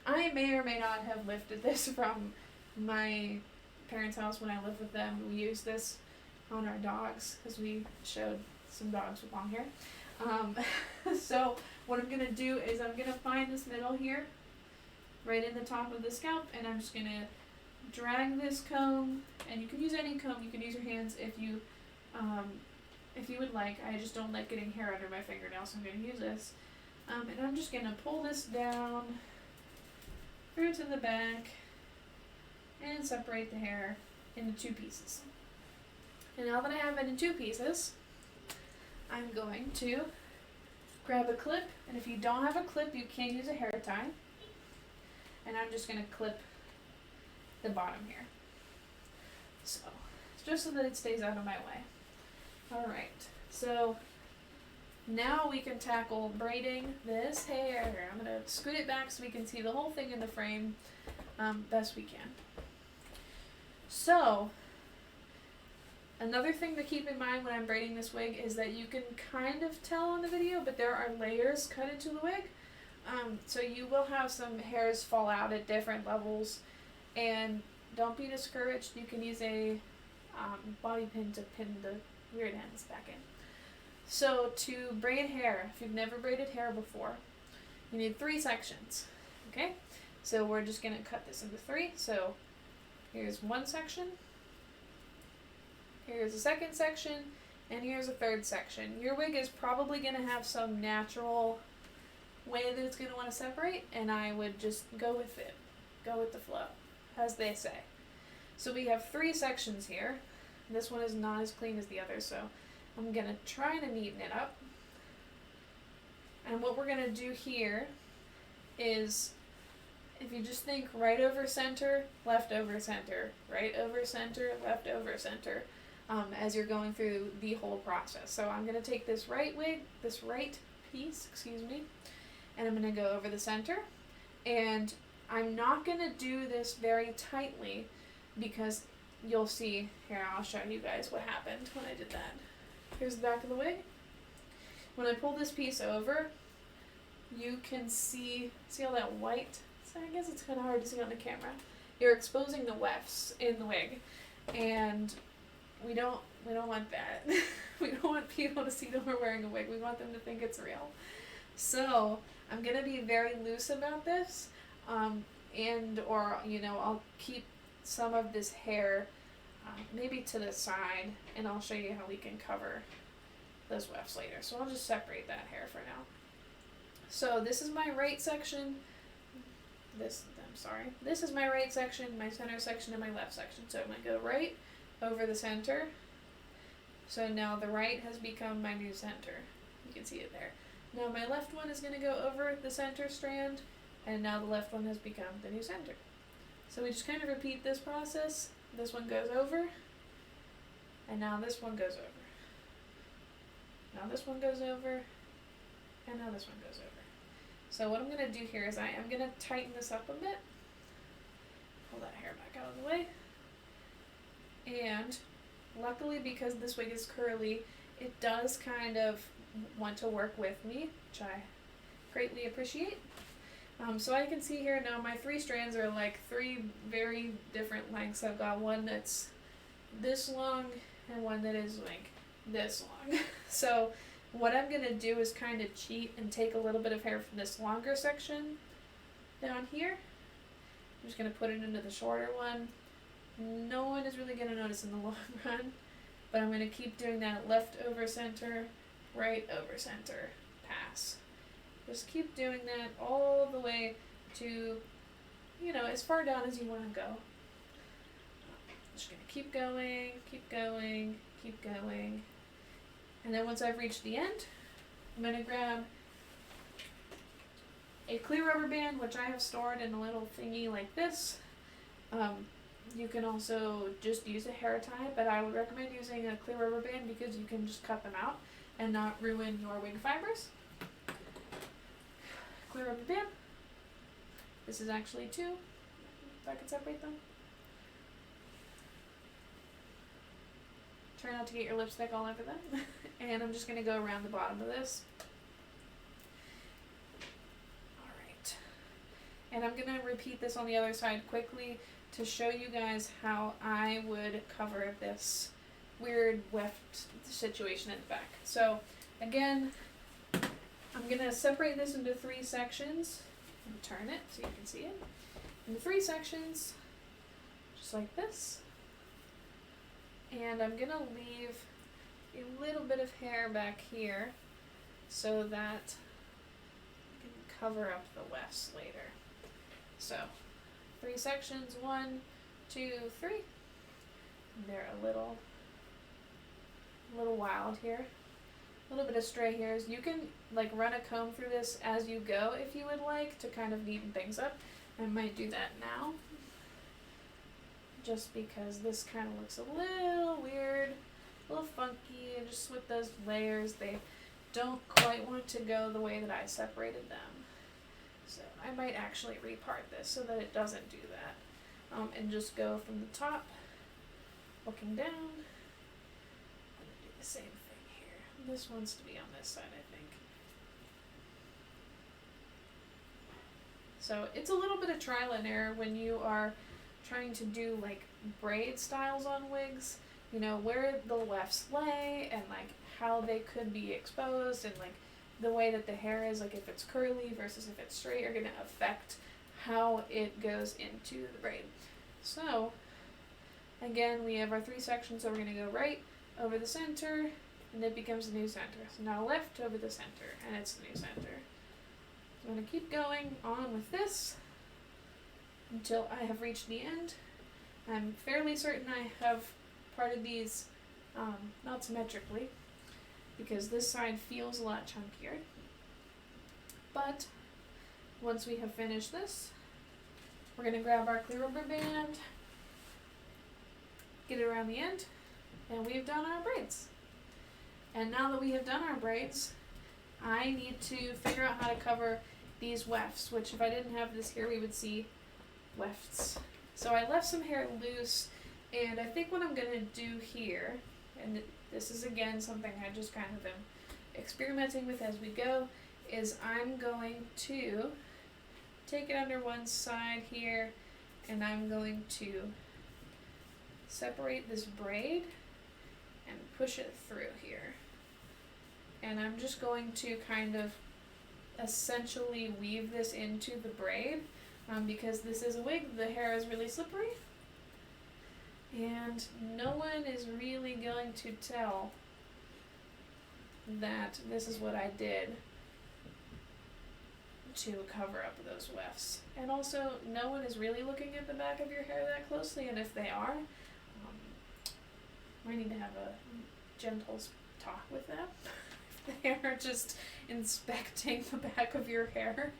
I may or may not have lifted this from my parents' house when I lived with them. We used this on our dogs because we showed some dogs with long hair. So what I'm going to do is I'm going to find this middle here, right in the top of the scalp, and I'm just going to drag this comb, and you can use any comb, you can use your hands if you would like. I just don't like getting hair under my fingernails, so I'm going to use this. And I'm just going to pull this down through to the back and separate the hair into two pieces. And now that I have it in two pieces, I'm going to grab a clip, and if you don't have a clip, you can use a hair tie. And I'm just going to clip the bottom here. So, just so that it stays out of my way. Alright, so Now we can tackle braiding this hair. I'm going to scoot it back so we can see the whole thing in the frame best we can. So, another thing to keep in mind when I'm braiding this wig is that you can kind of tell on the video, but there are layers cut into the wig. So you will have some hairs fall out at different levels, and don't be discouraged. You can use a bobby pin to pin the weird ends back in. So to braid hair, if you've never braided hair before, you need 3 sections, okay? So we're just going to cut this into 3. So here's one section, here's a second section, and here's a third section. Your wig is probably going to have some natural way that it's going to want to separate, and I would just go with it. Go with the flow, as they say. So we have 3 sections here. This one is not as clean as the other, so I'm going to try to neaten it up. And what we're going to do here is, if you just think right over center, left over center, right over center, left over center, as you're going through the whole process. So I'm going to take this right piece, and I'm going to go over the center. And I'm not going to do this very tightly because you'll see, here I'll show you guys what happened when I did that. Here's the back of the wig. When I pull this piece over, you can see all that white? So I guess it's kind of hard to see on the camera. You're exposing the wefts in the wig, and we don't want that. We don't want people to see that we're wearing a wig. We want them to think it's real. So I'm gonna be very loose about this, I'll keep some of this hair maybe to the side, and I'll show you how we can cover those wefts later. So I'll just separate that hair for now. So this is my right section. This is my right section, my center section, and my left section. So I'm going to go right over the center. So now the right has become my new center. You can see it there. Now my left one is going to go over the center strand, and now the left one has become the new center. So we just kind of repeat this process. This one goes over, and now this one goes over. Now this one goes over, and now this one goes over. So what I'm going to do here is I am going to tighten this up a bit. Pull that hair back out of the way. And luckily, because this wig is curly, it does kind of want to work with me, which I greatly appreciate. So I can see here now my 3 strands are like 3 very different lengths. I've got one that's this long and one that is like this long. So what I'm going to do is kind of cheat and take a little bit of hair from this longer section down here. I'm just going to put it into the shorter one. No one is really going to notice in the long run, but I'm going to keep doing that left over center, right over center pass. Just keep doing that all the way to, as far down as you want to go. Just going to keep going, keep going, keep going. And then once I've reached the end, I'm going to grab a clear rubber band, which I have stored in a little thingy like this. You can also just use a hair tie, but I would recommend using a clear rubber band because you can just cut them out and not ruin your wig fibers. Clear rubber band. This is actually 2, if I can separate them. Try not to get your lipstick all over them. And I'm just going to go around the bottom of this. Alright. And I'm going to repeat this on the other side quickly to show you guys how I would cover this weird weft situation in the back. So, again, I'm going to separate this into 3 sections and turn it so you can see it. Into 3 sections, just like this. And I'm going to leave a little bit of hair back here so that I can cover up the wefts later. So, 3 sections, 1, 2, 3. They're a little wild here. A little bit of stray hairs. You can run a comb through this as you go if you would like to kind of neaten things up. I might do that now, just because this kind of looks a little weird, a little funky, and just with those layers, they don't quite want to go the way that I separated them. So I might actually repart this so that it doesn't do that. And just go from the top, looking down. I'm gonna do the same thing here. This wants to be on this side, I think. So it's a little bit of trial and error when you are trying to do like braid styles on wigs, you know, where the wefts lay and like how they could be exposed, and like the way that the hair is, like if it's curly versus if it's straight, are going to affect how it goes into the braid. So again, we have our 3 sections, so we're going to go right over the center and it becomes the new center. So now left over the center and it's the new center. So I'm going to keep going on with this until I have reached the end. I'm fairly certain I have parted these not symmetrically, because this side feels a lot chunkier. But once we have finished this, we're going to grab our clear rubber band, get it around the end, and we've done our braids. And now that we have done our braids, I need to figure out how to cover these wefts, which if I didn't have this here, we would see wefts. So I left some hair loose, and I think what I'm going to do here, and this is again something I just kind of am experimenting with as we go, is I'm going to take it under one side here, and I'm going to separate this braid and push it through here. And I'm just going to kind of essentially weave this into the braid, because this is a wig, the hair is really slippery, and no one is really going to tell that this is what I did to cover up those wefts. And also, no one is really looking at the back of your hair that closely, and if they are, we need to have a gentle talk with them. They are just inspecting the back of your hair,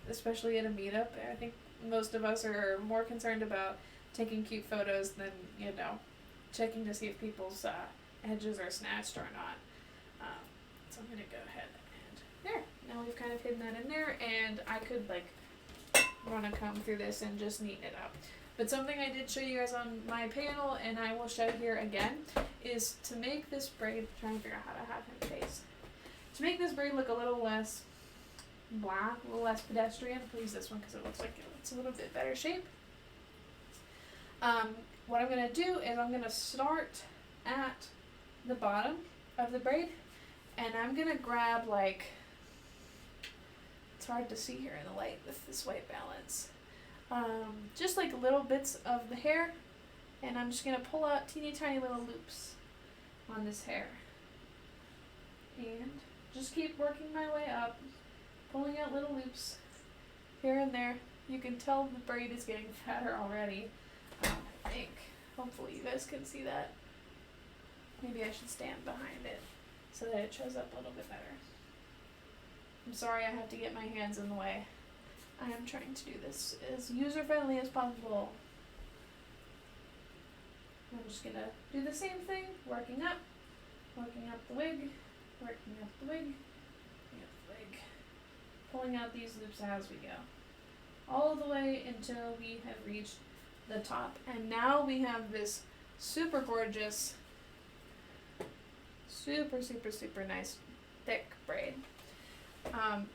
especially at a meetup. I think most of us are more concerned about taking cute photos than, you know, checking to see if people's edges are snatched or not. So I'm going to go ahead and there. Now we've kind of hidden that in there, and I could like run a comb through this and just neaten it up. But something I did show you guys on my panel, and I will show here again, is to make this braid, trying to figure out how to have him face, to make this braid look a little less blah, a little less pedestrian. I'll use this one because it looks like it's a little bit better shape. What I'm going to do is I'm going to start at the bottom of the braid, and I'm going to grab like, it's hard to see here in the light with this white balance, just like little bits of the hair, and I'm just going to pull out teeny tiny little loops on this hair, and just keep working my way up, pulling out little loops here and there. You can tell the braid is getting fatter already. I think, hopefully you guys can see that. Maybe I should stand behind it so that it shows up a little bit better. I'm sorry I have to get my hands in the way. I am trying to do this as user-friendly as possible. I'm just going to do the same thing, working up the wig, working up the wig, pulling out these loops as we go, all the way until we have reached the top. And now we have this super gorgeous, super nice thick braid.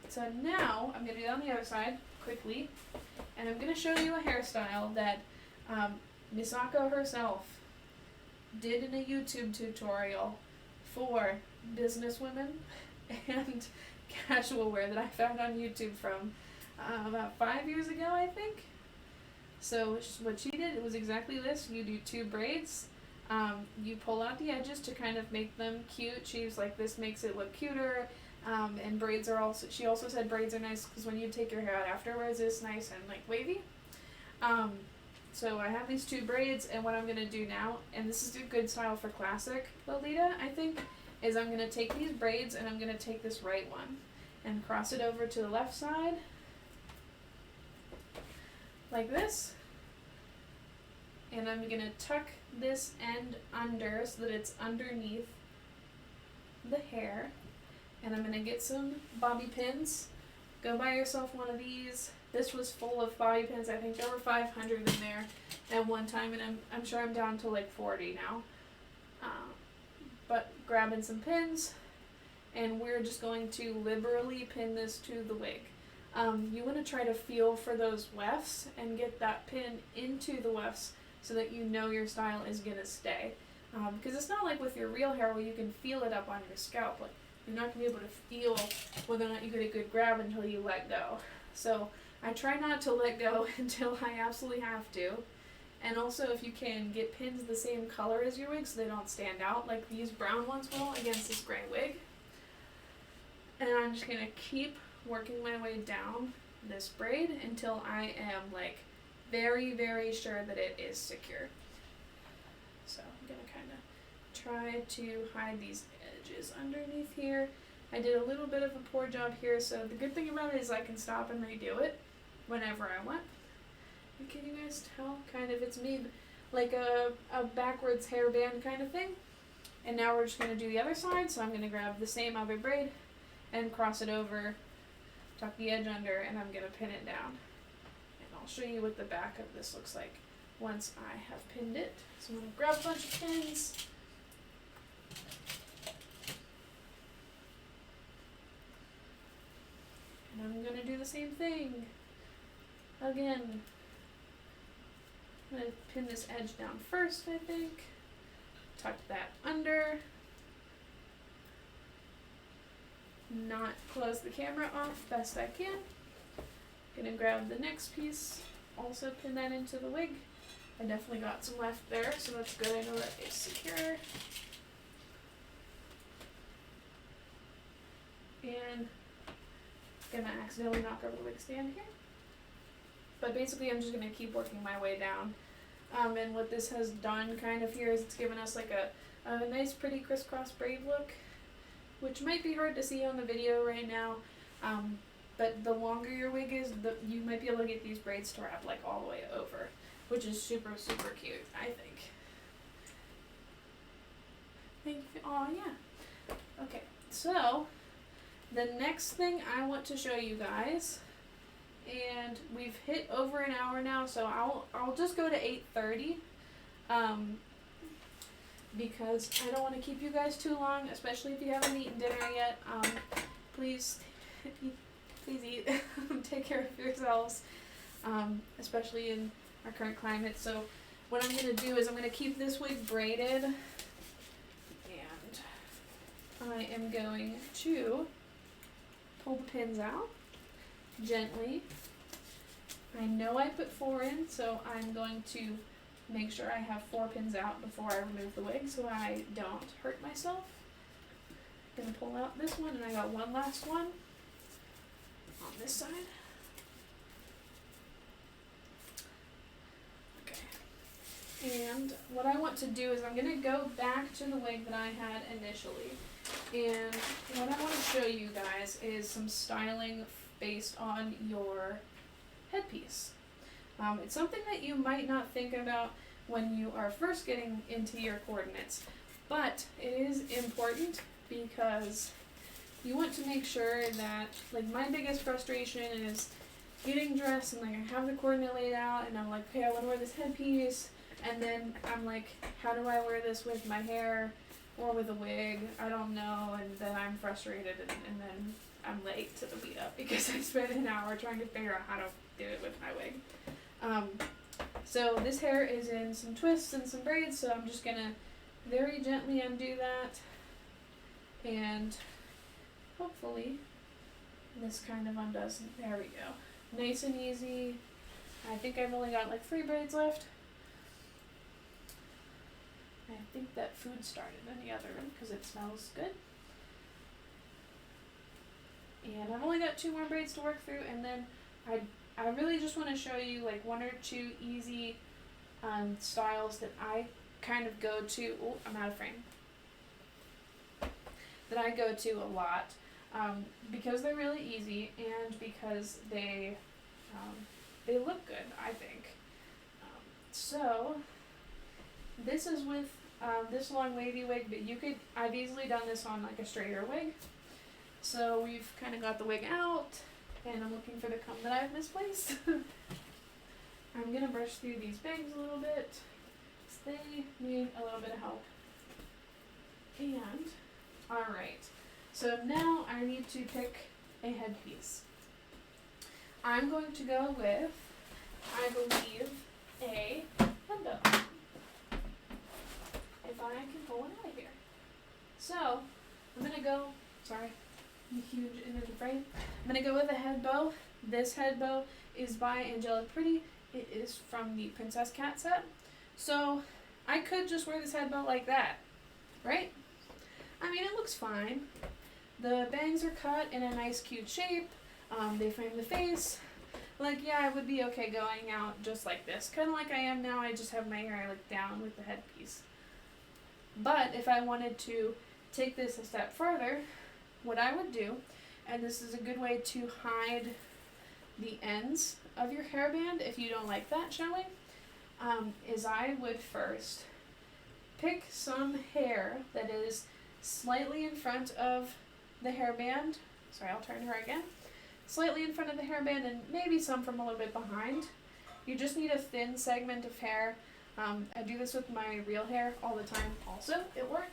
So now I'm going to do it on the other side quickly, and I'm going to show you a hairstyle that Misako herself did in a YouTube tutorial for businesswomen and casual wear that I found on YouTube from about 5 years ago, I think. So what she did, it was exactly this. You do 2 braids. You pull out the edges to kind of make them cute. She was like, this makes it look cuter. And braids are also, she also said braids are nice because when you take your hair out afterwards, it's nice and like wavy. So I have these 2 braids, and what I'm going to do now, and this is a good style for classic Lolita, I think, is I'm going to take these braids and I'm going to take this right one and cross it over to the left side like this, and I'm going to tuck this end under so that it's underneath the hair, And I'm going to get some bobby pins. Go buy yourself one of these. This was full of bobby pins. I think there were 500 in there at one time, and I'm sure I'm down to like 40 now. But grabbing some pins, and we're just going to liberally pin this to the wig. You want to try to feel for those wefts and get that pin into the wefts so that you know your style is going to stay. Because it's not like with your real hair where you can feel it up on your scalp. Like, you're not going to be able to feel whether or not you get a good grab until you let go. So I try not to let go until I absolutely have to. And also, if you can, get pins the same color as your wig so they don't stand out, like these brown ones will against this gray wig. And I'm just going to keep working my way down this braid until I am like very, very sure that it is secure. So I'm going to kind of try to hide these edges underneath here. I did a little bit of a poor job here, so the good thing about it is I can stop and redo it whenever I want. And can you guys tell? Kind of, it's made like a backwards hairband kind of thing. And now we're just going to do the other side, so I'm going to grab the same other braid and cross it over, tuck the edge under, and I'm going to pin it down. And I'll show you what the back of this looks like once I have pinned it. So I'm going to grab a bunch of pins. And I'm going to do the same thing. Again, I'm going to pin this edge down first, I think. Tuck that under. Not close the camera off best I can. Gonna grab the next piece, also pin that into the wig. I definitely got some left there, so that's good. I know that it's secure. And gonna accidentally knock over the wig stand here. But basically I'm just gonna keep working my way down. And what this has done kind of here is it's given us like a nice pretty crisscross braid look, which might be hard to see on the video right now. But the longer your wig is, you might be able to get these braids to wrap like all the way over, which is super, super cute, I think. Oh yeah. Okay, so the next thing I want to show you guys, and we've hit over an hour now, so I'll just go to 8:30, because I don't want to keep you guys too long, especially if you haven't eaten dinner yet. Please eat. Take care of yourselves, especially in our current climate. So what I'm going to do is I'm going to keep this wig braided, and I am going to pull the pins out gently. I know I put 4 in, so I'm going to make sure I have 4 pins out before I remove the wig so I don't hurt myself. I'm going to pull out this one, and I got one last one on this side. Okay. And what I want to do is I'm going to go back to the wig that I had initially. And what I want to show you guys is some styling based on your headpiece. It's something that you might not think about when you are first getting into your coordinates, but it is important because you want to make sure that, like, my biggest frustration is getting dressed and like I have the coordinate laid out and I'm like, okay, I want to wear this headpiece, and then I'm like, how do I wear this with my hair or with a wig? I don't know, and then I'm frustrated and then I'm late to the meetup because I spent an hour trying to figure out how to do it with my wig. So this hair is in some twists and some braids, so I'm just gonna very gently undo that, and hopefully this kind of undoes. There we go. Nice and easy. I think I've only got like 3 braids left. I think that food started in the other room because it smells good. And I've only got 2 more braids to work through, and then I really just want to show you like 1 or 2 easy styles that I kind of go to. Oh, I'm out of frame. That I go to a lot because they're really easy and because they look good, I think. So this is with this long wavy wig, but I've easily done this on like a straighter wig. So we've kind of got the wig out, and I'm looking for the comb that I've misplaced. I'm gonna brush through these bangs a little bit, because they need a little bit of help. And, alright, so now I need to pick a headpiece. I'm going to go with, I believe, a headbow. If I can pull one out of here. So, I'm gonna go, sorry, I'm huge into the frame. I'm gonna go with a head bow. This head bow is by Angelic Pretty. It is from the Princess Cat set. So, I could just wear this head bow like that, right? I mean, it looks fine. The bangs are cut in a nice cute shape. They frame the face. Like, yeah, I would be okay going out just like this. Kind of like I am now, I just have my hair like down with the headpiece. But if I wanted to take this a step further, what I would do, and this is a good way to hide the ends of your hairband if you don't like that showing, is I would first pick some hair that is slightly in front of the hairband. Sorry, I'll turn her again. Slightly in front of the hairband and maybe some from a little bit behind. You just need a thin segment of hair. I do this with my real hair all the time also at work.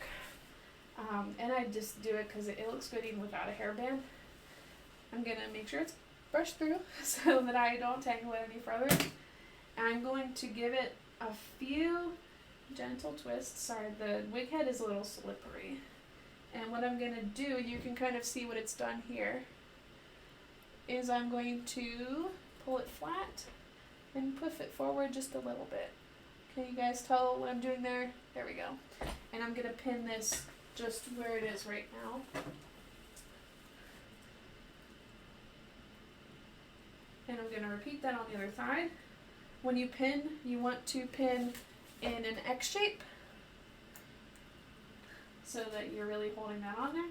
And I just do it because it looks good even without a hairband. I'm going to make sure it's brushed through so that I don't tangle it any further. I'm going to give it a few gentle twists. Sorry, the wig head is a little slippery. And what I'm going to do, you can kind of see what it's done here, is I'm going to pull it flat and puff it forward just a little bit. Can you guys tell what I'm doing there? There we go. And I'm going to pin this just where it is right now. And I'm going to repeat that on the other side. When you pin, you want to pin in an X shape so that you're really holding that on there.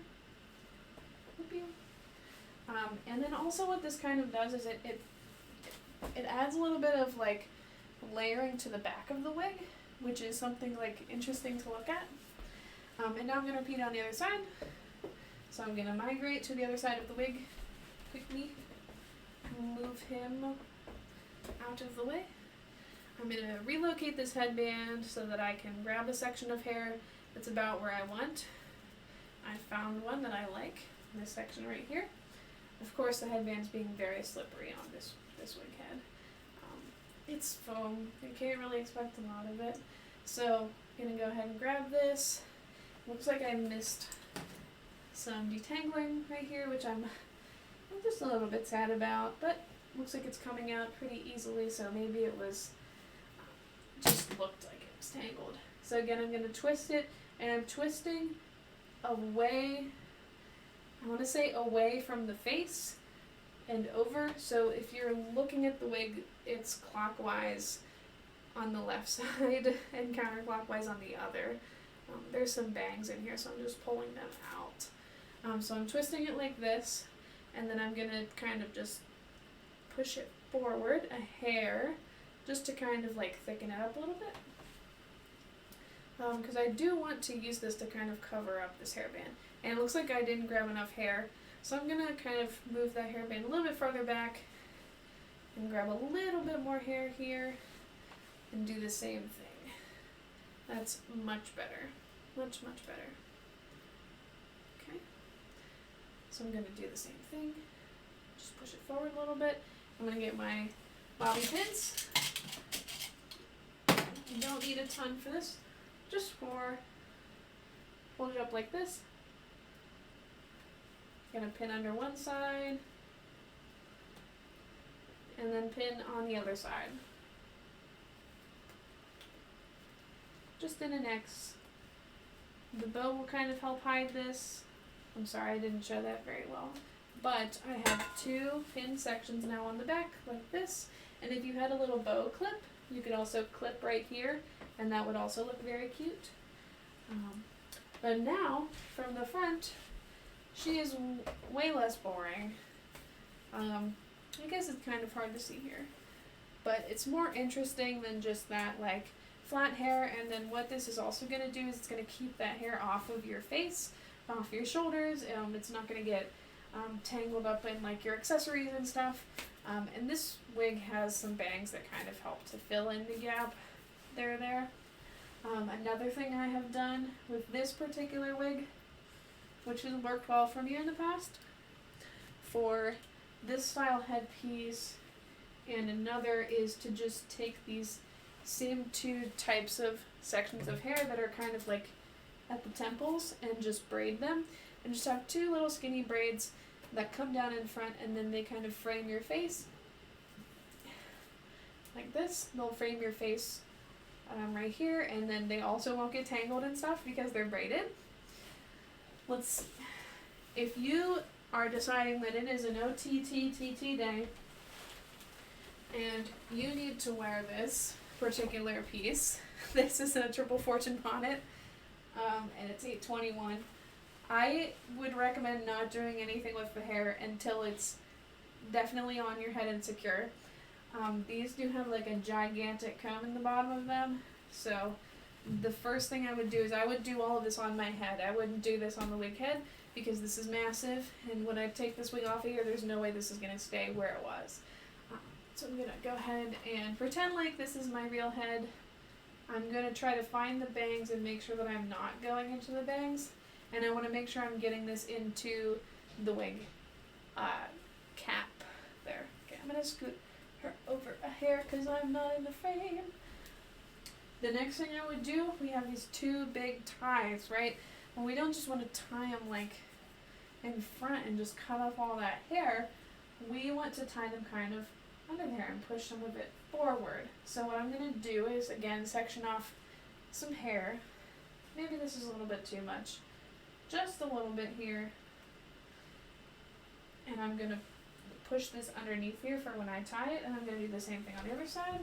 And then also what this kind of does is it adds a little bit of like layering to the back of the wig, which is something like interesting to look at. And now I'm going to repeat on the other side. So I'm going to migrate to the other side of the wig quickly, move him out of the way. I'm going to relocate this headband so that I can grab a section of hair that's about where I want. I found one that I like, this section right here. Of course, the headband's being very slippery on this wig head. It's foam. You can't really expect a lot of it. So I'm going to go ahead and grab this. Looks like I missed some detangling right here, which I'm just a little bit sad about, but looks like it's coming out pretty easily, so maybe it was just looked like it was tangled. So again, I'm going to twist it, and I'm twisting away, I want to say away from the face and over. So if you're looking at the wig, it's clockwise on the left side and counterclockwise on the other. There's some bangs in here, so I'm just pulling them out. So I'm twisting it like this, and then I'm going to kind of just push it forward a hair, just to kind of like thicken it up a little bit. Because I do want to use this to kind of cover up this hairband. And it looks like I didn't grab enough hair, so I'm going to kind of move that hairband a little bit further back and grab a little bit more hair here and do the same thing. That's much better. Much, much better. Okay. So I'm going to do the same thing. Just push it forward a little bit. I'm going to get my bobby pins. You don't need a ton for this. Just hold it up like this. Gonna pin under one side, and then pin on the other side. Just in an X. The bow will kind of help hide this. I'm sorry I didn't show that very well. But I have two pin sections now on the back, like this. And if you had a little bow clip, you could also clip right here, and that would also look very cute. But now, from the front, she is way less boring. I guess it's kind of hard to see here. But it's more interesting than just that, like, flat hair. And then what this is also going to do is it's going to keep that hair off of your face, off your shoulders. It's not going to get tangled up in like your accessories and stuff. And this wig has some bangs that kind of help to fill in the gap there. Another thing I have done with this particular wig, which has worked well for me in the past, for this style headpiece and another, is to just take these same two types of sections of hair that are kind of like at the temples and just braid them, and just have two little skinny braids that come down in front, and then they kind of frame your face like this. They'll frame your face right here, and then they also won't get tangled and stuff because they're braided. If you are deciding that it is an OTTTT day and you need to wear this particular piece, this is a triple fortune bonnet, and it's $8.21. I would recommend not doing anything with the hair until it's definitely on your head and secure. These do have like a gigantic comb in the bottom of them, so the first thing I would do is I would do all of this on my head. I wouldn't do this on the wig head because this is massive, and when I take this wig off of here, there's no way this is going to stay where it was. So I'm going to go ahead and pretend like this is my real head. I'm going to try to find the bangs and make sure that I'm not going into the bangs, and I want to make sure I'm getting this into the wig cap there. Okay, I'm going to scoot her over a hair because I'm not in the frame. The next thing I would do, we have these two big ties, right? And we don't just want to tie them like in front and just cut off all that hair. We want to tie them kind of under there and push some of it forward. So what I'm going to do is, again, section off some hair. Maybe this is a little bit too much. Just a little bit here. And I'm going to push this underneath here for when I tie it, and I'm going to do the same thing on the other side.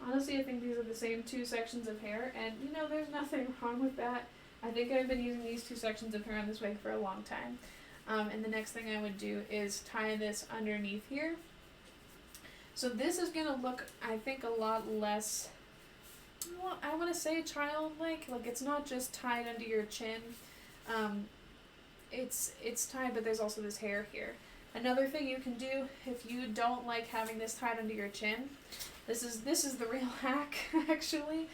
Honestly, I think these are the same two sections of hair, and you know, there's nothing wrong with that. I think I've been using these two sections of hair on this wig for a long time. And the next thing I would do is tie this underneath here. So this is going to look, I think, a lot less, well, I want to say childlike. Like, it's not just tied under your chin. It's tied, but there's also this hair here. Another thing you can do if you don't like having this tied under your chin, this is the real hack actually,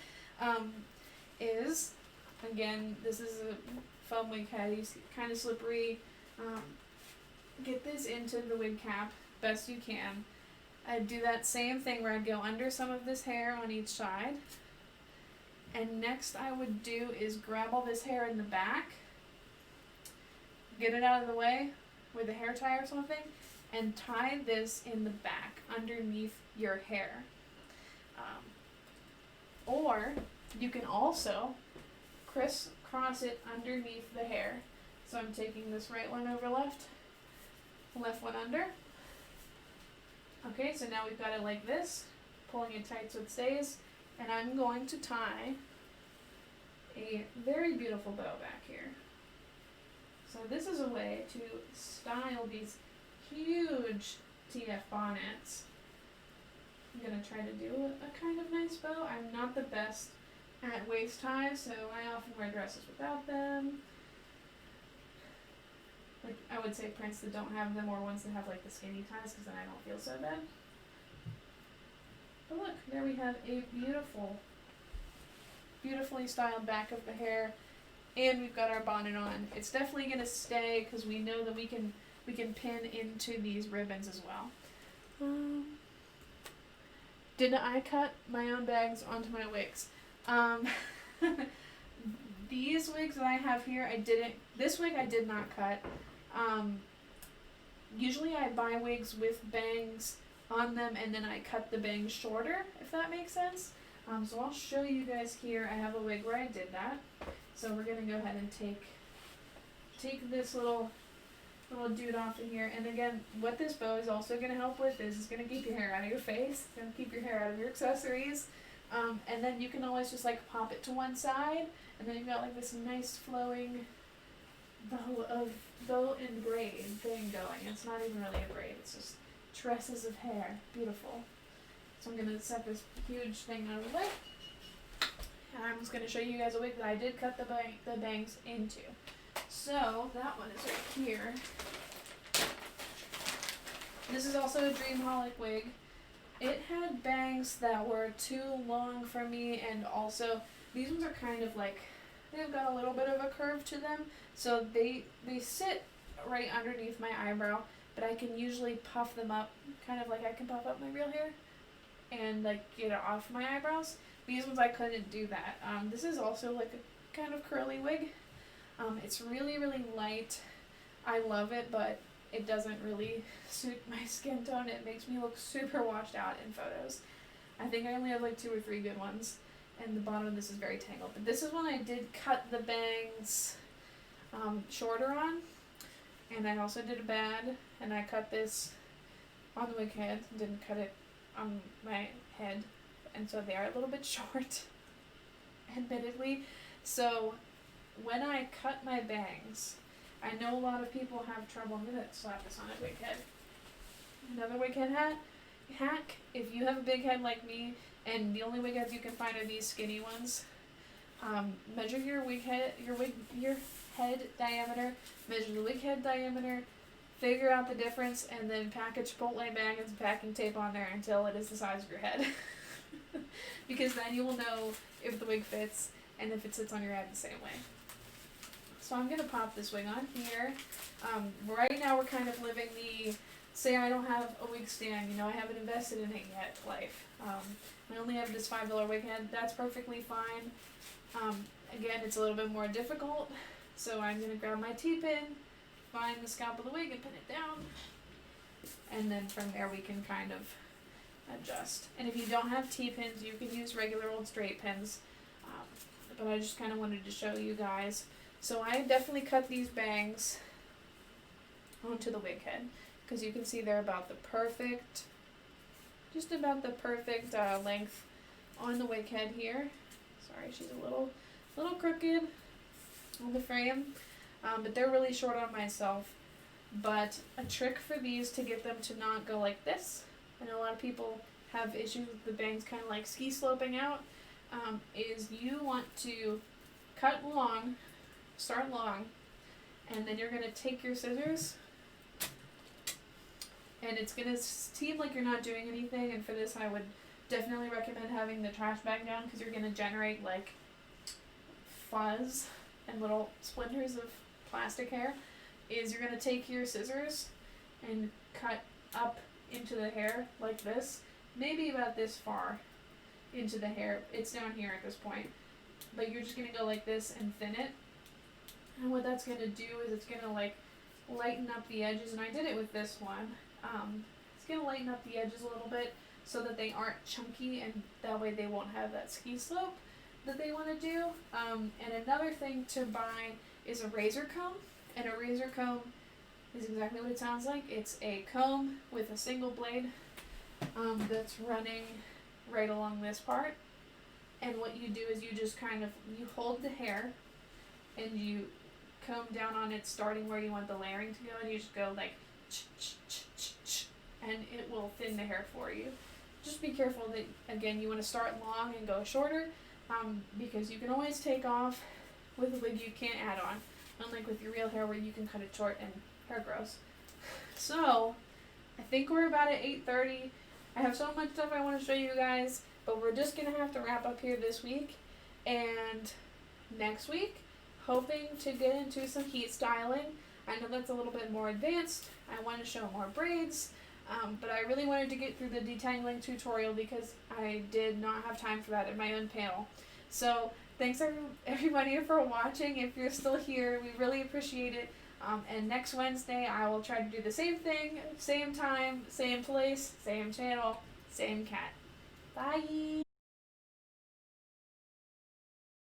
is, again, this is a foam wig head, it's kind of slippery. Get this into the wig cap best you can. I'd do that same thing where I'd go under some of this hair on each side, and next I would do is grab all this hair in the back, get it out of the way with a hair tie or something, and tie this in the back underneath your hair. Or you can also crisscross it underneath the hair. So I'm taking this right one over left one under. Okay, so now we've got it like this, pulling it tight so it stays, and I'm going to tie a very beautiful bow back here. So this is a way to style these huge TF bonnets. I'm going to try to do a kind of nice bow. I'm not the best at waist ties, so I often wear dresses without them. Like, I would say prints that don't have them, or ones that have like the skinny ties, because then I don't feel so bad. But look, there we have a beautifully styled back of the hair, and we've got our bonnet on. It's definitely going to stay because we know that we can pin into these ribbons as well. Did I cut my own bags onto my wigs? These wigs that I have here, I didn't. This wig I did not cut. Usually I buy wigs with bangs on them and then I cut the bangs shorter, if that makes sense. So I'll show you guys here. I have a wig where I did that. So we're gonna go ahead and take this little dude off of here. And again, what this bow is also gonna help with is it's gonna keep your hair out of your face. It's gonna keep your hair out of your accessories. And then you can always just like pop it to one side, and then you've got like this nice flowing bow and braid thing going. It's not even really a braid, it's just tresses of hair. Beautiful. So I'm gonna set this huge thing out of the way. And I'm just gonna show you guys a wig that I did cut the bangs into. So that one is right here. This is also a Dreamholic wig. It had bangs that were too long for me, and also these ones are kind of like, they've got a little bit of a curve to them, so they sit right underneath my eyebrow, but I can usually puff them up, kind of like I can puff up my real hair and like get it off my eyebrows. These ones I couldn't do that. This is also like a kind of curly wig. It's really, really light. I love it, but it doesn't really suit my skin tone. It makes me look super washed out in photos. I think I only have like 2 or 3 good ones, and the bottom of this is very tangled. But this is when I did cut the bangs shorter on, and I also did a bad, and I cut this on the wig head, didn't cut it on my head, and so they are a little bit short, admittedly. So when I cut my bangs, I know a lot of people have trouble. I'm going to slap this on a wig head. Another wig head hack, if you have a big head like me, and the only wig heads you can find are these skinny ones, measure your head diameter, measure the wig head diameter, figure out the difference, and then pack a Chipotle bag and some packing tape on there until it is the size of your head. Because then you will know if the wig fits and if it sits on your head the same way. So I'm going to pop this wig on here. Right now we're kind of living the, say I don't have a wig stand, I haven't invested in it yet life. I only have this $5 wig head. That's perfectly fine. Again, it's a little bit more difficult. So I'm going to grab my T-pin, find the scalp of the wig and pin it down. And then from there we can kind of adjust. And if you don't have T-pins, you can use regular old straight pins. But I just kind of wanted to show you guys. So I definitely cut these bangs onto the wig head, because you can see they're about the perfect, just about the perfect length on the wig head here. Sorry, she's a little crooked on the frame, but they're really short on myself. But a trick for these to get them to not go like this, I know a lot of people have issues with the bangs kind of like ski sloping out, is you want to cut long, start long, and then you're going to take your scissors, and it's going to seem like you're not doing anything, and for this I would definitely recommend having the trash bag down, because you're going to generate like fuzz and little splinters of plastic hair. Is you're going to take your scissors and cut up into the hair like this, maybe about this far into the hair. It's down here at this point, but you're just going to go like this and thin it. And what that's going to do is it's going to like lighten up the edges, and I did it with this one. It's going to lighten up the edges a little bit so that they aren't chunky, and that way they won't have that ski slope that they want to do. And another thing to buy is a razor comb, and a razor comb is exactly what it sounds like. It's a comb with a single blade that's running right along this part, and what you do is you just kind of, you hold the hair and you comb down on it starting where you want the layering to go, and you just go like and it will thin the hair for you. Just be careful that, again, you want to start long and go shorter, because you can always take off. With a wig you can't add on, unlike with your real hair where you can cut it short and hair grows. So I think we're about at 8:30. I have so much stuff I want to show you guys, but we're just going to have to wrap up here this week. And next week, hoping to get into some heat styling. I know that's a little bit more advanced. I want to show more braids, but I really wanted to get through the detangling tutorial because I did not have time for that in my own panel. So thanks everybody for watching. If you're still here, we really appreciate it. And next Wednesday, I will try to do the same thing, same time, same place, same channel, same cat. Bye!